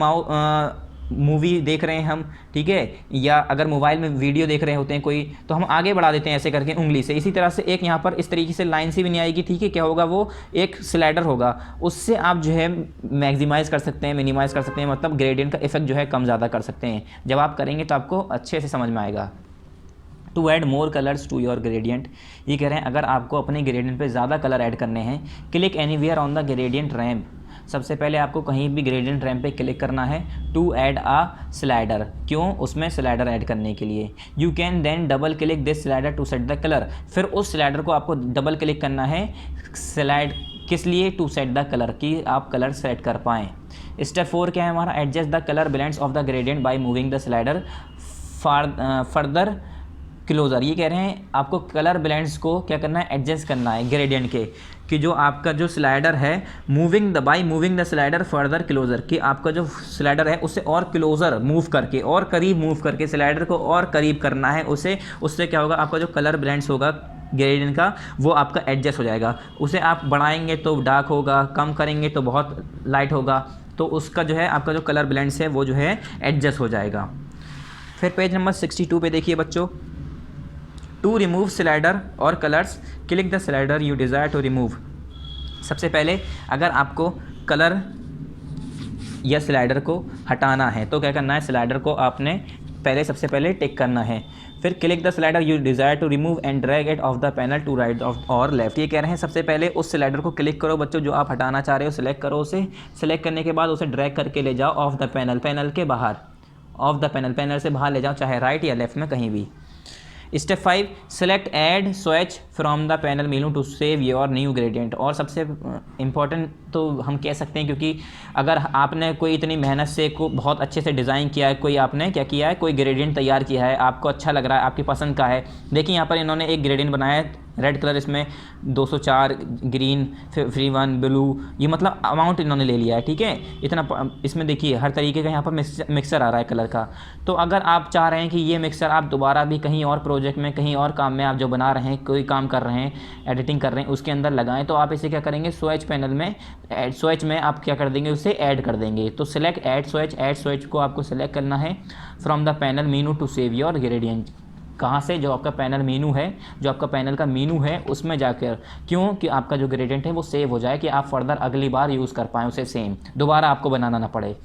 मूवी देख रहे हैं हम, ठीक है, या अगर मोबाइल में वीडियो देख रहे होते हैं कोई, तो हम आगे बढ़ा देते हैं ऐसे करके उंगली से। इसी तरह से एक यहाँ पर इस तरीके से लाइन से भी नहीं आएगी, ठीक है, क्या होगा, वो एक स्लाइडर होगा, उससे आप जो है मैक्सिमाइज़ कर सकते हैं, मिनिमाइज़ कर सकते हैं, मतलब ग्रेडियंट का इफेक्ट जो है कम ज़्यादा कर सकते हैं। जब आप करेंगे तो आपको अच्छे से समझ में आएगा। To add more colours to your gradient, ये कह रहे हैं अगर आपको अपने ग्रेडियंट पे ज़्यादा कलर ऐड करने हैं, click anywhere on the gradient ramp. सबसे पहले आपको कहीं भी ग्रेडियंट रैम्प पे क्लिक करना है टू ऐड आ स्लाइडर, क्यों, उसमें स्लाइडर ऐड करने के लिए। You can then double click this slider to set the colour, फिर उस स्लाइडर को आपको डबल क्लिक करना है स्लाइड किस लिए, टू सेट द कलर, कि आप कलर सेट कर पाएँ। स्टेप 4 क्या है हमारा, adjust the colour blends of the gradient by moving the slider further closer. ये कह रहे हैं आपको कलर ब्लेंड्स को क्या करना है, एडजस्ट करना है ग्रेडियंट के, कि जो आपका जो स्लाइडर है by moving the slider further closer, कि आपका जो स्लाइडर है उससे और क्लोजर मूव करके, और करीब मूव करके स्लाइडर को और करीब करना है उससे क्या होगा, आपका जो कलर ब्लेंड्स होगा ग्रेडियंट का वो आपका एडजस्ट हो जाएगा। उसे आप बढ़ाएंगे तो डार्क होगा, कम करेंगे तो बहुत लाइट होगा, तो उसका जो है आपका जो कलर ब्लेंड्स है वो जो है एडजस्ट हो जाएगा। फिर पेज नंबर 62 पे देखिए बच्चों, to remove slider or colours click the slider you desire to remove. सबसे पहले अगर आपको कलर या स्लाइडर को हटाना है तो क्या करना है, स्लाइडर को आपने सबसे पहले टिक करना है, फिर click the slider you desire to remove and drag it off the panel to right or left. ये कह रहे हैं सबसे पहले उस स्लाइडर को क्लिक करो बच्चों जो आप हटाना चाह रहे हो, सिलेक्ट करो उसे, सिलेक्ट करने के बाद उसे ड्रैग करके ले जाओ ऑफ द पैनल के बाहर, ऑफ द पैनल से बाहर ले जाओ, चाहे राइट या लेफ्ट में कहीं भी। Step 5, select add switch from the panel menu to save your new gradient. और सबसे इम्पॉर्टेंट तो हम कह सकते हैं, क्योंकि अगर आपने कोई इतनी मेहनत से बहुत अच्छे से डिज़ाइन किया है, कोई आपने क्या किया है, कोई ग्रेडियंट तैयार किया है, आपको अच्छा लग रहा है, आपकी पसंद का है। देखिए यहाँ पर इन्होंने एक ग्रेडियंट बनाया है रेड कलर, इसमें 204, ग्रीन 51, ब्लू, ये मतलब अमाउंट इन्होंने ले लिया है, ठीक है, इतना। इसमें देखिए हर तरीके का यहाँ पर मिक्सर आ रहा है कलर का। तो अगर आप चाह रहे हैं कि ये मिक्सर आप दोबारा भी कहीं और प्रोजेक्ट में, कहीं और काम में आप जो बना रहे हैं, कोई काम कर रहे हैं, एडिटिंग कर रहे हैं, उसके अंदर लगाएं, तो आप इसे क्या करेंगे, स्विच पैनल में स्विच में आप क्या कर देंगे, उसे ऐड कर देंगे। तो सिलेक्ट ऐड स्विच को आपको सिलेक्ट करना है from the panel menu to save your gradient. कहाँ से, जो आपका पैनल मेनू है, जो आपका पैनल का मेनू है उसमें जाकर, क्यों कि आपका जो ग्रेडियंट है वो सेव हो जाए, कि आप फर्दर अगली बार यूज़ कर पाएँ उसे, सेम दोबारा आपको बनाना ना पड़े।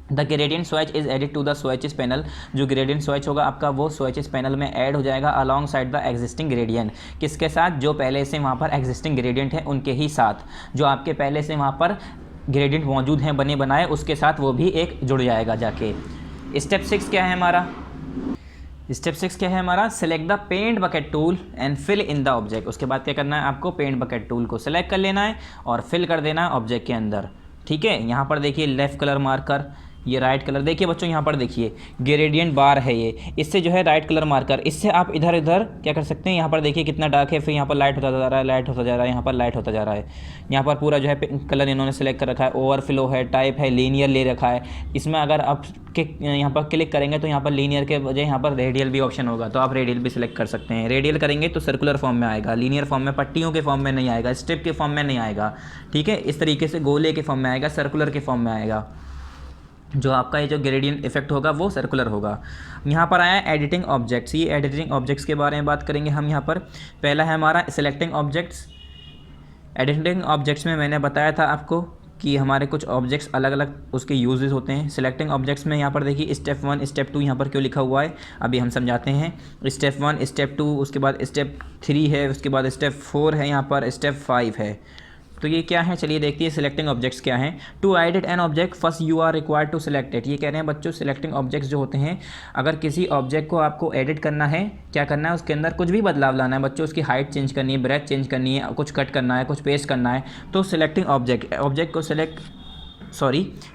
The gradient switch is added to the switches panel. जो ग्रेडियंट स्विच होगा आपका वो स्विचेस पैनल में ऐड हो जाएगा alongside the existing gradient. किसके साथ, जो पहले से वहाँ पर एग्जिस्टिंग ग्रेडियंट है उनके ही साथ, जो आपके पहले से वहाँ पर ग्रेडियंट मौजूद हैं बने बनाए, उसके साथ वो भी एक जुड़ जाएगा जाके। स्टेप 6 क्या है हमारा, स्टेप 6 क्या है हमारा, select the paint bucket tool and fill in the object. उसके बाद क्या करना है, आपको पेंट बकेट टूल को सिलेक्ट कर लेना है और फिल कर देना है ऑब्जेक्ट के अंदर, ठीक है। यहाँ पर देखिए लेफ़्ट कलर मार्कर, ये राइट कलर, देखिए बच्चों यहाँ पर देखिए ग्रेडियंट बार है ये, इससे जो है राइट कलर मार्कर, इससे आप इधर इधर क्या कर सकते हैं, यहाँ पर देखिए कितना डार्क है, फिर यहाँ पर लाइट होता जा रहा है, लाइट होता जा रहा है, यहाँ पर लाइट होता जा रहा है। यहाँ पर पूरा जो है कलर इन्होंने सेलेक्ट कर रखा है, ओवरफ्लो है, टाइप है, लीनियर ले रखा है। इसमें अगर आप यहाँ पर क्लिक करेंगे तो यहाँ पर लीनियर के बजाय यहाँ पर रेडियल भी ऑप्शन होगा, तो आप रेडियल भी सिलेक्ट कर सकते हैं। रेडियल करेंगे तो सर्कुलर फॉर्म में आएगा, लीनियर फॉर्म में, पट्टियों के फॉर्म में नहीं आएगा, स्ट्रिप के फॉर्म में नहीं आएगा, ठीक है। इस तरीके से गोले के फॉर्म में आएगा, सर्कुलर के फॉर्म में आएगा। जो आपका ये जो ग्रेडियंट इफेक्ट होगा वो सर्कुलर होगा। यहाँ पर आया एडिटिंग ऑब्जेक्ट्स। ये एडिटिंग ऑब्जेक्ट्स के बारे में बात करेंगे हम यहाँ पर। पहला है हमारा सिलेक्टिंग ऑब्जेक्ट्स। एडिटिंग ऑब्जेक्ट्स में मैंने बताया था आपको कि हमारे कुछ ऑब्जेक्ट्स अलग अलग उसके यूजेस होते हैं। सिलेक्टिंग ऑब्जेक्ट्स में यहाँ पर देखिए स्टेप 1 स्टेप 2 यहाँ पर क्यों लिखा हुआ है अभी हम समझाते हैं। स्टेप 1 स्टेप 2 उसके बाद स्टेप 3 है, उसके बाद स्टेप 4 है, यहाँ पर स्टेप 5 है। तो ये क्या है, चलिए देखते हैं सिलेक्टिंग ऑब्जेक्ट्स क्या हैं। To edit an object first you are required to select it. ये कह रहे हैं बच्चों सिलेक्टिंग ऑब्जेक्ट्स जो होते हैं, अगर किसी ऑब्जेक्ट को आपको एडिट करना है, क्या करना है, उसके अंदर कुछ भी बदलाव लाना है बच्चों, उसकी हाइट चेंज करनी है, ब्रेथ चेंज करनी है, कुछ कट करना है, कुछ पेस्ट करना है, तो सिलेक्टिंग ऑब्जेक्ट को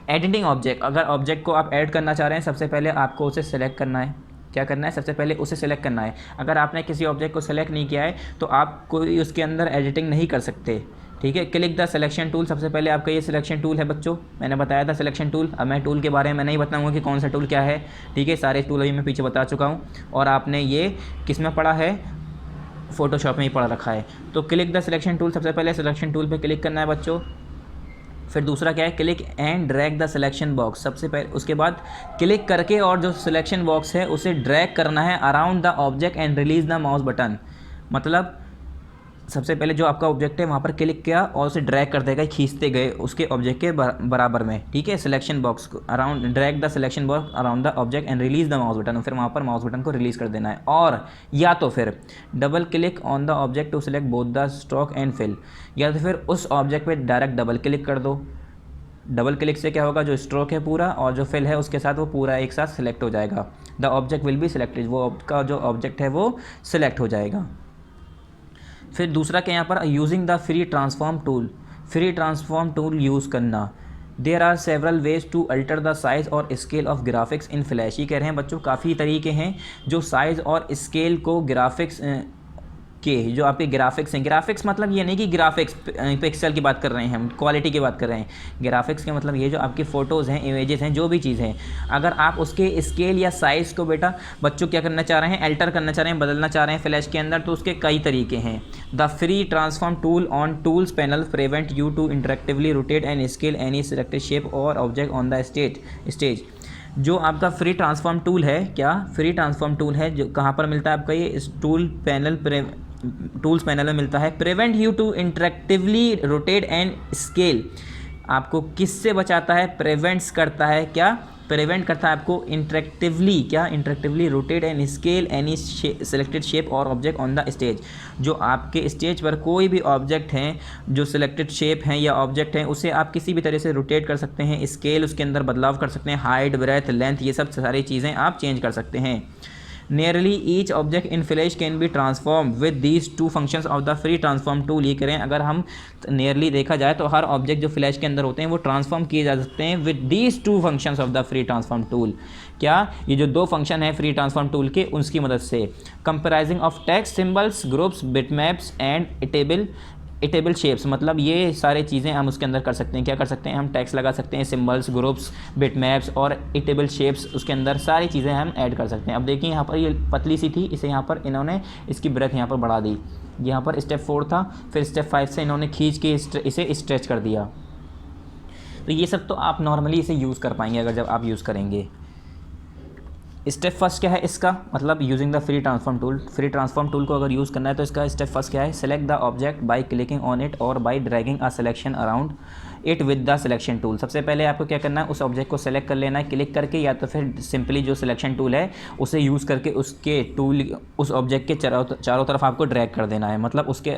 एडिटिंग ऑब्जेक्ट, अगर ऑब्जेक्ट को आप ऐड करना चाह रहे हैं सबसे पहले आपको उसे सेलेक्ट करना है। क्या करना है, सबसे पहले उसे सेलेक्ट करना है। अगर आपने किसी ऑब्जेक्ट को सेलेक्ट नहीं किया है तो आप कोई उसके अंदर एडिटिंग नहीं कर सकते, ठीक है। क्लिक द सिलेक्शन टूल, सबसे पहले आपका ये सिलेक्शन टूल है बच्चों, मैंने बताया था सिलेक्शन टूल। अब मैं टूल के बारे में नहीं बताऊंगा कि कौन सा टूल क्या है, ठीक है, सारे टूल अभी मैं पीछे बता चुका हूँ और आपने ये किस में पढ़ा है, फोटोशॉप में ही पढ़ रखा है। तो क्लिक द सिलेक्शन टूल, सबसे पहले सिलेक्शन टूल पर क्लिक करना है बच्चों। फिर दूसरा क्या है, click and drag the selection box, सबसे पहले उसके बाद क्लिक करके और जो सिलेक्शन बॉक्स है उसे ड्रैग करना है around the object and release the mouse button. मतलब सबसे पहले जो आपका ऑब्जेक्ट है वहाँ पर क्लिक किया और उसे ड्रैग करते गए, खींचते गए उसके ऑब्जेक्ट के बराबर में, ठीक है। सिलेक्शन बॉक्स को around, drag the selection box around the object and release the mouse button, फिर वहाँ पर माउस बटन को रिलीज कर देना है। और या तो फिर double click on the object to select both the stroke and fill, या तो फिर उस ऑब्जेक्ट पे डायरेक्ट डबल क्लिक कर दो। डबल क्लिक से क्या होगा, जो स्ट्रोक है पूरा और जो फिल है उसके साथ वो पूरा एक साथ सिलेक्ट हो जाएगा। The object will be selected, वो आपका जो ऑब्जेक्ट है वो सिलेक्ट हो जाएगा। फिर दूसरा क्या यहाँ पर, using the free transform tool use करना। There are several ways to alter the size और scale of graphics in Flash. ये कह रहे हैं बच्चों काफ़ी तरीके हैं जो साइज़ और स्केल को ग्राफिक्स के, जो आपके ग्राफिक्स हैं, ग्राफिक्स मतलब ये नहीं कि ग्राफिक्स पिक्सल की बात कर रहे हैं हम, क्वालिटी की बात कर रहे हैं। ग्राफिक्स के मतलब ये जो आपकी फ़ोटोज़ हैं, इमेजेस हैं, जो भी चीज़ हैं, अगर आप उसके स्केल या साइज़ को बेटा बच्चों क्या करना चाह रहे हैं, अल्टर करना चाह रहे हैं, बदलना चाह रहे हैं फ्लैश के अंदर, तो उसके कई तरीके हैं। The free transform tool on tools panel prevent you to interactively rotate and scale any selected shape और ऑब्जेक्ट ऑन द स्टेज। जो आपका फ्री ट्रांसफॉर्म टूल है, क्या फ्री ट्रांसफॉर्म टूल है, जो कहाँ पर मिलता है आपका, ये इस टूल्स पैनल में मिलता है। Prevent you to interactively rotate and scale, आपको किससे बचाता है, प्रिवेंट्स करता है, क्या प्रिवेंट करता है आपको interactively rotate and scale any selected shape और ऑब्जेक्ट ऑन द स्टेज। जो आपके स्टेज पर कोई भी ऑब्जेक्ट हैं, जो सिलेक्टेड शेप हैं या ऑब्जेक्ट हैं, उसे आप किसी भी तरह से रोटेट कर सकते हैं, स्केल उसके अंदर बदलाव कर सकते हैं, हाइट, ब्रेथ, लेंथ, ये सब सारी चीज़ें आप चेंज कर सकते हैं। Nearly each object in Flash can be transformed with these two functions of the free transform tool। ये करें अगर हम नियरली देखा जाए तो हर ऑब्जेक्ट जो फ्लैश के अंदर होते हैं वो ट्रांसफॉर्म किए जा सकते हैं with these two functions of the free transform tool. क्या, ये जो दो फंक्शन है फ्री ट्रांसफॉर्म टूल के, उसकी मदद से। Comprising of text, symbols, groups, bitmaps and editable shapes, मतलब ये सारे चीज़ें हम उसके अंदर कर सकते हैं। क्या कर सकते हैं, हम टेक्स्ट लगा सकते हैं, सिंबल्स, ग्रुप्स, बिटमैप्स और इटेबल शेप्स, उसके अंदर सारी चीज़ें हम ऐड कर सकते हैं। अब देखिए यहाँ पर ये पतली सी थी, इसे यहाँ पर इन्होंने इसकी ब्रेथ यहाँ पर बढ़ा दी, यहाँ पर स्टेप 4 था, फिर स्टेप 5 से इन्होंने खींच के इसे स्ट्रेच कर दिया। तो ये सब तो आप नॉर्मली इसे यूज़ कर पाएंगे अगर जब आप यूज़ करेंगे। स्टेप फर्स्ट क्या है इसका, मतलब using the free transform tool को अगर यूज़ करना है तो इसका स्टेप फर्स्ट क्या है, select the object by clicking on it और by dragging a selection around it with the selection tool. सबसे पहले आपको क्या करना है, उस ऑब्जेक्ट को सेलेक्ट कर लेना है क्लिक करके, या तो फिर सिंपली जो सिलेक्शन टूल है उसे यूज़ करके उसके टूल उस ऑब्जेक्ट के चारों तरफ आपको ड्रैग कर देना है। मतलब उसके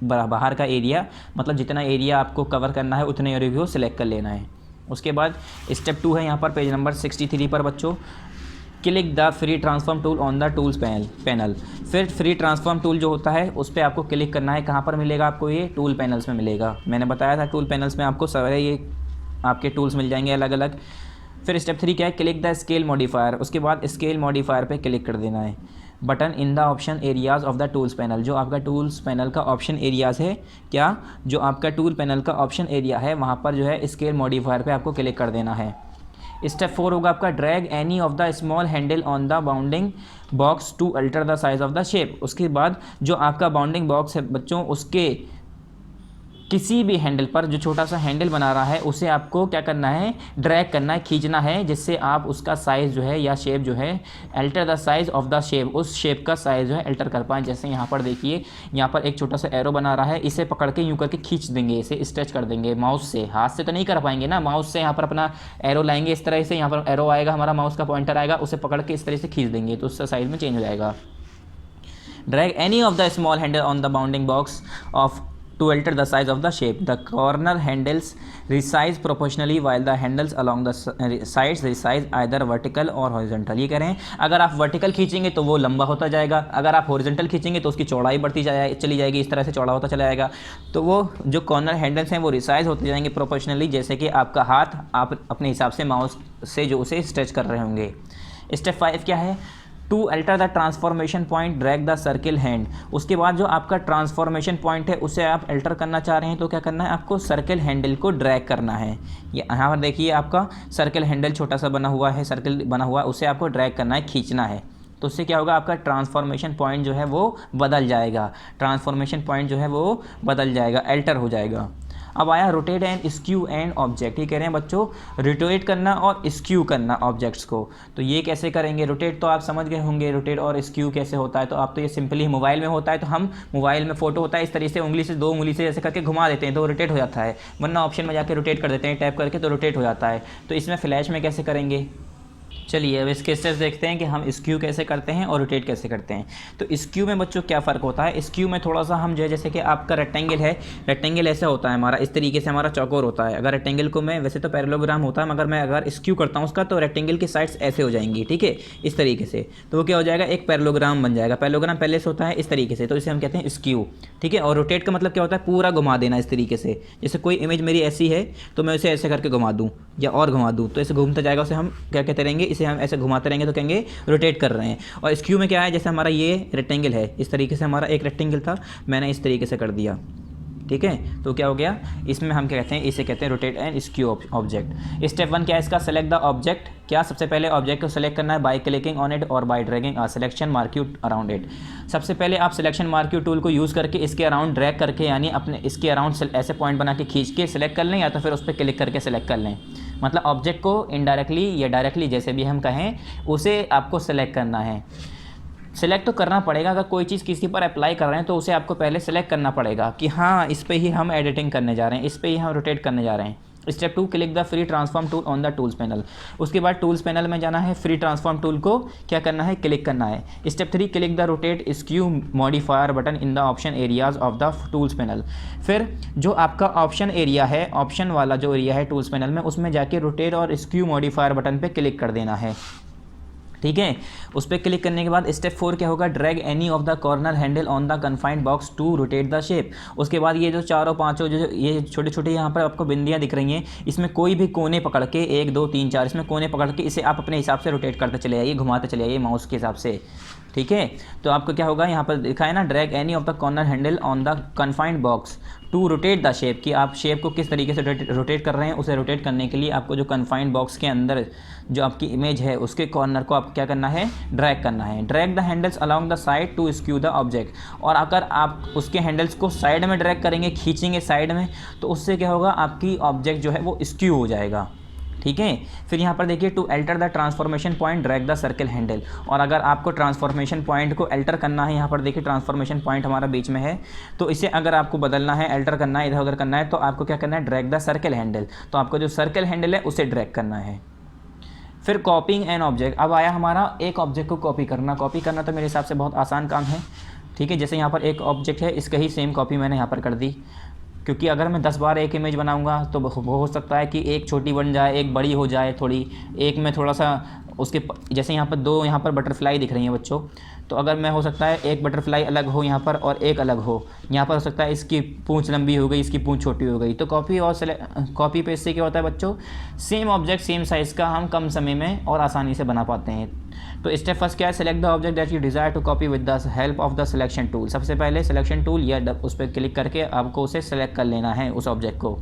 बाहर का एरिया, मतलब जितना एरिया आपको कवर करना है उतने एरिया को सिलेक्ट कर लेना है। उसके बाद स्टेप 2 है यहाँ पर पेज नंबर 63 पर बच्चों, click the free transform tool on the tools panel. फिर फ्री ट्रांसफॉर्म टूल जो होता है उस पर आपको क्लिक करना है। कहाँ पर मिलेगा आपको, ये टूल पैनल्स में मिलेगा। मैंने बताया था टूल पैनल्स में आपको सारे ये आपके टूल्स मिल जाएंगे अलग अलग। फिर स्टेप 3 क्या है, क्लिक द स्केल मॉडिफायर। उसके बाद स्केल मॉडिफायर पे क्लिक कर देना है। Button in the option areas of the tools panel, जो आपका टूल्स पैनल का ऑप्शन एरियाज़ है, क्या जो आपका टूल पैनल का ऑप्शन एरिया है वहाँ पर जो है स्केल मॉडिफायर पे आपको क्लिक कर देना है। स्टेप 4 होगा आपका, drag any of the small handle on the bounding box to alter the size of the shape. उसके बाद जो आपका बाउंडिंग बॉक्स है बच्चों, उसके किसी भी हैंडल पर जो छोटा सा हैंडल बना रहा है उसे आपको क्या करना है, ड्रैग करना है, खींचना है, जिससे आप उसका साइज़ जो है या शेप जो है, alter the size of the shape, उस शेप का साइज़ जो है अल्टर कर पाएँ। जैसे यहाँ पर देखिए, यहाँ पर एक छोटा सा एरो बना रहा है, इसे पकड़ के यूँ करके खींच देंगे, इसे स्ट्रेच कर देंगे माउस से। हाथ से तो नहीं कर पाएंगे ना, माउस से यहाँ पर अपना एरो लाएंगे इस तरह से, यहाँ पर एरो आएगा, हमारा माउस का पॉइंटर आएगा, उसे पकड़ के इस तरह से खींच देंगे तो उसका साइज़ में चेंज हो जाएगा। Drag any of the small handle on the bounding box of to alter the size of the shape. The corner handles resize proportionally while the handles along the sides resize either vertical or horizontal। ये कह रहे हैं अगर आप वर्टिकल खींचेंगे तो वो लंबा होता जाएगा, अगर आप हॉरिजॉन्टल खींचेंगे तो उसकी चौड़ाई बढ़ती चली जाएगी, इस तरह से चौड़ा होता चला जाएगा। तो वो जो कॉर्नर हैंडल्स हैं वो रिसाइज होते जाएंगे प्रोपोर्शनली, जैसे कि आपका हाथ आप अपने हिसाब से माउस से जो उसे स्ट्रेच कर रहे होंगे। स्टेप 5 क्या है, to alter the transformation point drag the circle hand. उसके बाद जो आपका ट्रांसफॉर्मेशन पॉइंट है उसे आप अल्टर करना चाह रहे हैं तो क्या करना है, आपको सर्किल हैंडल को ड्रैग करना है। ये यहाँ पर देखिए आपका सर्किल हैंडल छोटा सा बना हुआ है, सर्किल बना हुआ है, उसे आपको ड्रैग करना है, खींचना है। तो उससे क्या होगा, आपका ट्रांसफॉर्मेशन पॉइंट जो है वो बदल जाएगा, ट्रांसफॉर्मेशन पॉइंट जो है वो बदल जाएगा, अल्टर हो जाएगा। अब आया rotate and skew and object. ये कह रहे हैं बच्चों रोटेट करना और स्क्यू करना ऑब्जेक्ट्स को। तो ये कैसे करेंगे, रोटेट तो आप समझ गए होंगे, रोटेट और स्क्यू कैसे होता है। तो आप तो ये सिंपली मोबाइल में होता है, तो हम मोबाइल में फोटो होता है इस तरीके से उंगली से, दो उंगली से ऐसे करके घुमा देते हैं तो रोटेट हो जाता है, वरना ऑप्शन में जाके रोटेट कर देते हैं टैप करके तो रोटेट हो जाता है। तो इसमें फ्लैश में कैसे करेंगे, चलिए अब इसके स्टेप्स देखते हैं कि हम स्क्यू कैसे करते हैं और रोटेट कैसे करते हैं। तो स्क्यू में बच्चों क्या फ़र्क होता है, स्क्यू में थोड़ा सा हम जो है, जैसे कि आपका रेक्टेंगल है, रेक्टेंगल ऐसा होता है हमारा, इस तरीके से हमारा चौकोर होता है। अगर रेक्टेंगल को मैं, वैसे तो पैरेललोग्राम होता है, मगर मैं अगर स्क्यू करता हूँ उसका तो रेक्टेंगल की साइड्स ऐसे हो जाएंगी, ठीक है, इस तरीके से। तो वो क्या हो जाएगा, एक पैरेललोग्राम बन जाएगा। पैरेललोग्राम पहले से होता है इस तरीके से, तो इसे हम कहते हैं स्क्यू, ठीक है। और रोटेट का मतलब क्या होता है, पूरा घुमा देना इस तरीके से। जैसे कोई इमेज मेरी ऐसी है तो मैं उसे ऐसे करके घुमा दूँ या और घुमा दूँ तो ऐसे घूमता जाएगा, उसे हम क्या कहते रहेंगे, इसे हम ऐसे घुमाते रहेंगे तो कहेंगे रोटेट कर रहे हैं। और स्क्यू में क्या है, जैसे हमारा ये रेक्टेंगल है, इस तरीके से हमारा एक रेक्टेंगल था, मैंने इस तरीके से कर दिया, ठीक है, तो क्या हो गया, इसमें हम क्या कहते हैं, इसे कहते हैं rotate and skew object. Step 1 क्या है इसका, सेलेक्ट द ऑब्जेक्ट। क्या सबसे पहले ऑब्जेक्ट को सेलेक्ट करना है बाय क्लिकिंग ऑन इट और by dragging a selection marquee around it. सबसे पहले आप सिलेक्शन मार्क्यू टूल को यूज़ करके इसके अराउंड ड्रैग करके, यानी अपने इसके अराउंड ऐसे पॉइंट बना के खींच के सिलेक्ट कर लें, या तो फिर उस पर क्लिक करके सेलेक्ट कर लें। मतलब ऑब्जेक्ट को इनडायरेक्टली या डायरेक्टली जैसे भी हम कहें उसे आपको सेलेक्ट करना है। सेलेक्ट तो करना पड़ेगा, अगर कोई चीज़ किसी पर अप्लाई कर रहे हैं तो उसे आपको पहले सेलेक्ट करना पड़ेगा कि हाँ इस पे ही हम एडिटिंग करने जा रहे हैं, इस पे ही हम रोटेट करने जा रहे हैं। Step 2 click the free transform tool on the tools panel. उसके बाद टूल्स पैनल में जाना है, फ्री ट्रांसफॉर्म टूल को क्या करना है, क्लिक करना है। Step 3 click the rotate skew modifier button in the option areas of the tools panel. फिर जो आपका ऑप्शन एरिया है, ऑप्शन वाला जो एरिया है टूल्स पैनल में, उसमें जाके रोटेट और स्क्यू मॉडिफायर बटन पे क्लिक कर देना है, ठीक है। उस पर क्लिक करने के बाद स्टेप 4 क्या होगा, drag any of the corner handle on the confined box to rotate the shape. उसके बाद ये जो चारों पांचों जो ये छोटे छोटे यहाँ पर आपको बिंदियाँ दिख रही हैं, इसमें कोई भी कोने पकड़ के 1 2 3 4 इसमें कोने पकड़ के इसे आप अपने हिसाब से रोटेट करते चले जाइए, घुमाते चले जाइए माउस के हिसाब से, ठीक है। तो आपको क्या होगा, यहाँ पर दिखा है ना, drag any of the corner handle on the confined box to rotate the shape, कि आप शेप को किस तरीके से रोटेट कर रहे हैं। उसे रोटेट करने के लिए आपको जो कन्फाइंड बॉक्स के अंदर जो आपकी इमेज है उसके कॉर्नर को आप क्या करना है, ड्रैग करना है। Drag the handles along the side to skew the object. और अगर आप उसके हैंडल्स को साइड में ड्रैग करेंगे, खींचेंगे साइड में, तो उससे क्या होगा, आपकी ऑब्जेक्ट जो है वो स्क्यू हो जाएगा, ठीक है। फिर यहाँ पर देखिए, to alter the transformation point drag the circle handle. और अगर आपको ट्रांसफॉर्मेशन पॉइंट को अल्टर करना है, यहाँ पर देखिए ट्रांसफॉर्मेशन पॉइंट हमारा बीच में है, तो इसे अगर आपको बदलना है, अल्टर करना है, इधर उधर करना है, तो आपको क्या करना है, ड्रैग द सर्किल हैंडल। तो आपको जो सर्किल हैंडल है उसे ड्रैग करना है। फिर कॉपिंग एन ऑब्जेक्ट। अब आया हमारा एक ऑब्जेक्ट को कॉपी करना। कॉपी करना तो मेरे हिसाब से बहुत आसान काम है, ठीक है। जैसे यहाँ पर एक ऑब्जेक्ट है, इसका ही सेम कॉपी मैंने यहाँ पर कर दी, क्योंकि अगर मैं 10 बार एक इमेज बनाऊंगा तो वो हो सकता है कि एक छोटी बन जाए, एक बड़ी हो जाए थोड़ी, एक में थोड़ा सा उसके जैसे यहाँ पर 2 यहाँ पर बटरफ्लाई दिख रही हैं बच्चों, तो अगर मैं हो सकता है एक बटरफ्लाई अलग हो यहाँ पर और एक अलग हो, यहाँ पर हो सकता है इसकी पूंछ लंबी हो गई, इसकी पूंछ छोटी हो गई। तो कॉपी पेस्ट से क्या होता है बच्चों, सेम ऑब्जेक्ट सेम साइज़ का हम कम समय में और आसानी से बना पाते हैं। तो स्टेप फर्स्ट क्या है, select the object that you desire to copy with the help of the selection tool. सबसे पहले सिलेक्शन टूल या उस पर क्लिक करके आपको उसे सेलेक्ट कर लेना है, उस ऑब्जेक्ट को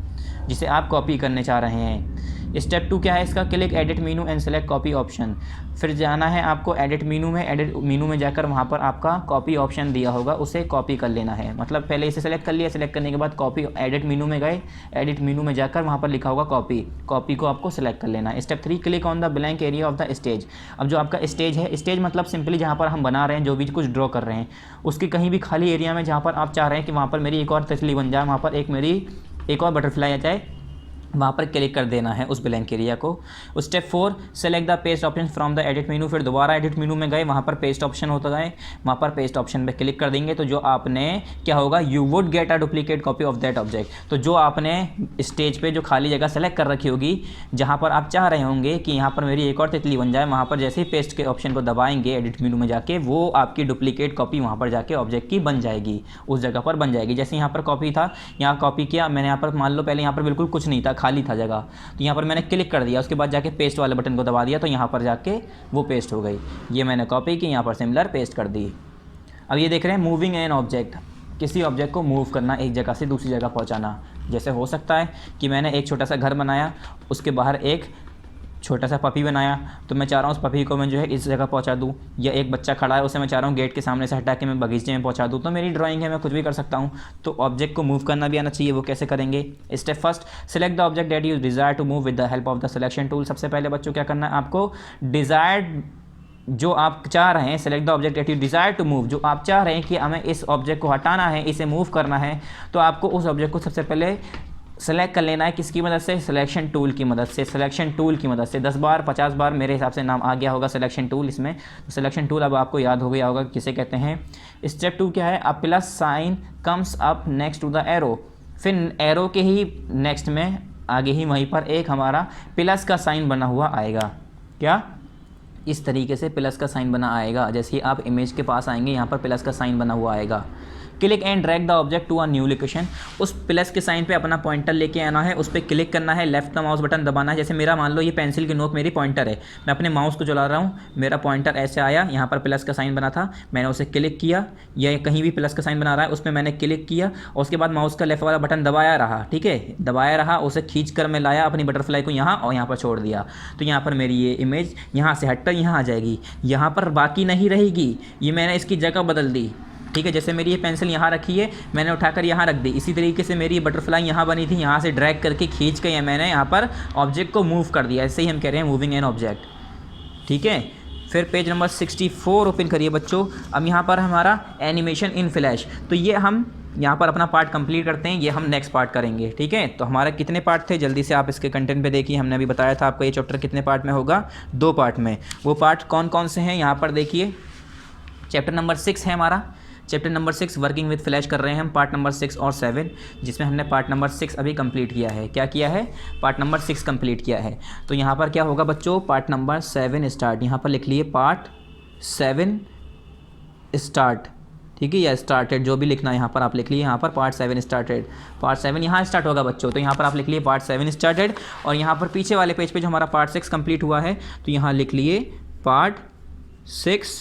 जिसे आप कॉपी करने चाह रहे हैं। स्टेप 2 क्या है इसका, click edit Meenu and select copy option. फिर जाना है आपको एडिट मीनू में, एडिट मीनू में जाकर वहाँ पर आपका कॉपी ऑप्शन दिया होगा, उसे कॉपी कर लेना है। मतलब पहले इसे सेलेक्ट कर लिया, सेलेक्ट करने के बाद कॉपी, एडिट मीनू में गए, एडिट मीनू में जाकर वहाँ पर लिखा होगा कॉपी, कॉपी को आपको सेलेक्ट कर लेना है। Step 3, click on the blank area of the stage. अब जो आपका स्टेज है, स्टेज मतलब सिंपली जहाँ पर हम बना रहे हैं, जो भी कुछ ड्रॉ कर रहे हैं, उसके कहीं भी खाली एरिया में जहाँ पर आप चाह रहे हैं कि वहाँ पर मेरी एक और तितली बन जाए, वहाँ पर एक और बटरफ्लाई आ जाए, वहाँ पर क्लिक कर देना है उस ब्लैंक एरिया को। Step 4, select the paste option from the edit मेनू। फिर दोबारा एडिट मेनू में गए, वहाँ पर पेस्ट ऑप्शन होता है, वहाँ पर पेस्ट ऑप्शन पे क्लिक कर देंगे तो जो आपने क्या होगा, you would get a duplicate copy of that object. तो जो आपने स्टेज पे जो खाली जगह सेलेक्ट कर रखी होगी, जहाँ पर आप चाह रहे होंगे कि यहाँ पर मेरी एक और तितली बन जाए, वहाँ पर जैसे ही पेस्ट के ऑप्शन को दबाएंगे एडिट मेनू में जाके, वो आपकी डुप्लीकेट कॉपी वहाँ पर जाके ऑब्जेक्ट की बन जाएगी, उस जगह पर बन जाएगी। जैसे यहाँ पर कॉपी था, यहाँ कॉपी किया मैंने, यहाँ पर मान लो पहले यहाँ पर बिल्कुल कुछ नहीं था, खाली था जगह, तो यहाँ पर मैंने क्लिक कर दिया, उसके बाद जाके पेस्ट वाले बटन को दबा दिया, तो यहाँ पर जाके वो पेस्ट हो गई। ये मैंने कॉपी की, यहाँ पर सिमिलर पेस्ट कर दी। अब ये देख रहे हैं मूविंग एन ऑब्जेक्ट, किसी ऑब्जेक्ट को मूव करना, एक जगह से दूसरी जगह पहुँचाना। जैसे हो सकता है कि मैंने एक छोटा सा घर बनाया, उसके बाहर एक छोटा सा पपी बनाया, तो मैं चाह रहा हूँ उस पपी को मैं जो है इस जगह पहुँचा दूँ, या एक बच्चा खड़ा है उसे मैं चाह रहा हूँ गेट के सामने से हटा के मैं बगीचे में पहुँचा दूँ। तो मेरी ड्राइंग है, मैं कुछ भी कर सकता हूँ। तो ऑब्जेक्ट को मूव करना भी आना चाहिए, वो कैसे करेंगे। Step 1, select the object that you desire to move with the help of the selection tool. सबसे पहले बच्चों क्या करना है, आपको डिज़ायर्ड जो आप चाह रहे हैं, select the object that you desire to move, जो आप चाह रहे हैं कि हमें इस ऑब्जेक्ट को हटाना है, इसे मूव करना है, तो आपको उस ऑब्जेक्ट को सबसे पहले सेलेक्ट कर लेना है। किसकी मदद से, सिलेक्शन टूल की मदद से। सिलेक्शन टूल की मदद से 10 बार 50 बार मेरे हिसाब से नाम आ गया होगा सिलेक्शन टूल इसमें। सिलेक्शन टूल अब आपको याद हो गया होगा किसे कहते हैं। स्टेप 2 क्या है, a plus sign comes up next to the arrow. फिर एरो के ही नेक्स्ट में आगे ही वहीं पर एक हमारा प्लस का साइन बना हुआ आएगा। क्या, इस तरीके से प्लस का साइन बना आएगा। जैसे ही आप इमेज के पास आएंगे, यहाँ पर प्लस का साइन बना हुआ आएगा। Click and drag the object to a new location. उस प्लस के साइन पे अपना पॉइंटर लेके आना है, उस पर क्लिक करना है, लेफ्ट का माउस बटन दबाना है। जैसे मेरा मान लो ये पेंसिल की नोक मेरी पॉइंटर है, मैं अपने माउस को चला रहा हूँ, मेरा पॉइंटर ऐसे आया, यहाँ पर प्लस का साइन बना था, मैंने उसे क्लिक किया, या कहीं भी प्लस का साइन बना रहा है उस पर मैंने क्लिक किया, और उसके बाद माउस का लेफ्ट वाला बटन दबाया रहा, ठीक है, दबाया रहा, उसे खींच कर मैं लाया अपनी बटरफ्लाई को यहाँ और यहाँ पर छोड़ दिया। तो यहाँ पर मेरी ये इमेज यहाँ से हटकर यहाँ आ जाएगी, यहाँ पर बाकी नहीं रहेगी, ये मैंने इसकी जगह बदल दी, ठीक है। जैसे मेरी ये पेंसिल यहाँ रखी है, मैंने उठाकर यहाँ रख दी, इसी तरीके से मेरी ये बटरफ्लाई यहाँ बनी थी, यहाँ से ड्रैग करके खींच के मैंने यहाँ पर ऑब्जेक्ट को मूव कर दिया। ऐसे ही हम कह रहे हैं मूविंग एन ऑब्जेक्ट, ठीक है। फिर पेज नंबर 64 ओपन करिए बच्चों। अब यहाँ पर हमारा एनिमेशन इन फ्लैश, तो ये हम यहाँ पर अपना पार्ट कंप्लीट करते हैं, ये हम नेक्स्ट पार्ट करेंगे, ठीक है। तो हमारे कितने पार्ट थे, जल्दी से आप इसके कंटेंट पे देखिए। हमने अभी बताया था आपको ये चैप्टर कितने पार्ट में होगा, 2 पार्ट में। वो पार्ट कौन कौन से हैं यहाँ पर देखिए। चैप्टर नंबर 6 है हमारा, chapter number 6 working with flash कर रहे हैं हम, पार्ट नंबर 6 और 7, जिसमें हमने पार्ट नंबर 6 अभी कंप्लीट किया है। क्या किया है, पार्ट नंबर 6 कंप्लीट किया है। तो यहाँ पर क्या होगा बच्चों, पार्ट नंबर 7 स्टार्ट, यहाँ पर लिख लिए पार्ट 7 स्टार्ट, ठीक है, या स्टार्टेड, जो भी लिखना है यहाँ पर आप लिख लिए, यहाँ पर पार्ट 7 स्टार्टेड, पार्ट 7 यहाँ स्टार्ट होगा बच्चों। तो यहाँ पर आप लिख लिए पार्ट 7 स्टार्टेड, और यहाँ पर पीछे वाले पेज पे जो हमारा पार्ट 6 कंप्लीट हुआ है, तो यहाँ लिख लिए पार्ट 6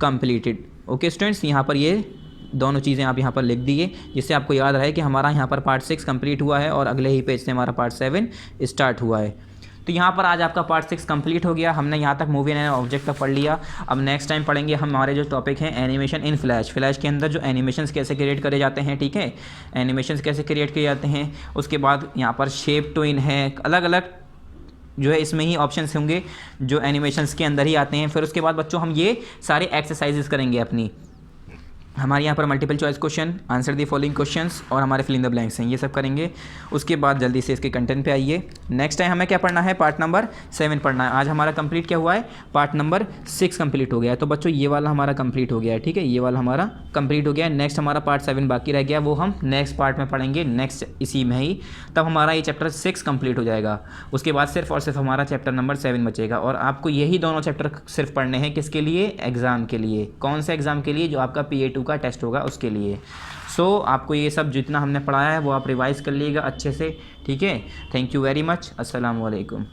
कंप्लीटेड। ओके स्टूडेंट्स, यहाँ पर ये दोनों चीज़ें आप यहाँ पर लिख दिए, जिससे आपको याद रहे कि हमारा यहाँ पर पार्ट 6 कंप्लीट हुआ है और अगले ही पेज से हमारा पार्ट 7 स्टार्ट हुआ है। तो यहाँ पर आज आपका पार्ट 6 कंप्लीट हो गया। हमने यहाँ तक मूवी एंड ऑब्जेक्ट तक पढ़ लिया। अब नेक्स्ट टाइम पढ़ेंगे हम हमारे जो टॉपिक हैं एनिमेशन इन फ्लैश। फ्लैश के अंदर जो एनिमेशंस कैसे क्रिएट करे जाते हैं, ठीक है, एनिमेशंस कैसे क्रिएट किए जाते हैं। उसके बाद यहाँ पर शेप टू इन है, अलग अलग जो है इसमें ही ऑप्शंस होंगे जो एनिमेशंस के अंदर ही आते हैं। फिर उसके बाद बच्चों हम ये सारे एक्सरसाइजेस करेंगे अपनी, हमारे यहाँ पर multiple choice question, answer the following questions और हमारे फिल इन द ब्लैंक्स हैं, ये सब करेंगे। उसके बाद जल्दी से इसके कंटेंट पे आइए। नेक्स्ट टाइम हमें क्या पढ़ना है, पार्ट नंबर 7 पढ़ना है। आज हमारा कंप्लीट क्या हुआ है, पार्ट नंबर 6 कंप्लीट हो गया है। तो बच्चों ये वाला हमारा कंप्लीट हो गया है, ठीक है, ये वाला हमारा कंप्लीट हो गया है। नेक्स्ट हमारा पार्ट 7 बाकी रह गया, वो हम नेक्स्ट पार्ट में पढ़ेंगे, नेक्स्ट इसी में ही, तब हमारा ये चैप्टर 6 कंप्लीट हो जाएगा। उसके बाद सिर्फ और सिर्फ हमारा चैप्टर नंबर 7 बचेगा। और आपको यही दोनों चैप्टर सिर्फ पढ़ने हैं, किसके लिए, एग्ज़ाम के लिए। कौन से एग्ज़ाम के लिए, जो आपका PA2 का टेस्ट होगा उसके लिए। सो आपको ये सब जितना हमने पढ़ाया है वो आप रिवाइज़ कर लीजिएगा अच्छे से, ठीक है। थैंक यू वेरी मच, अस्सलाम वालेकुम।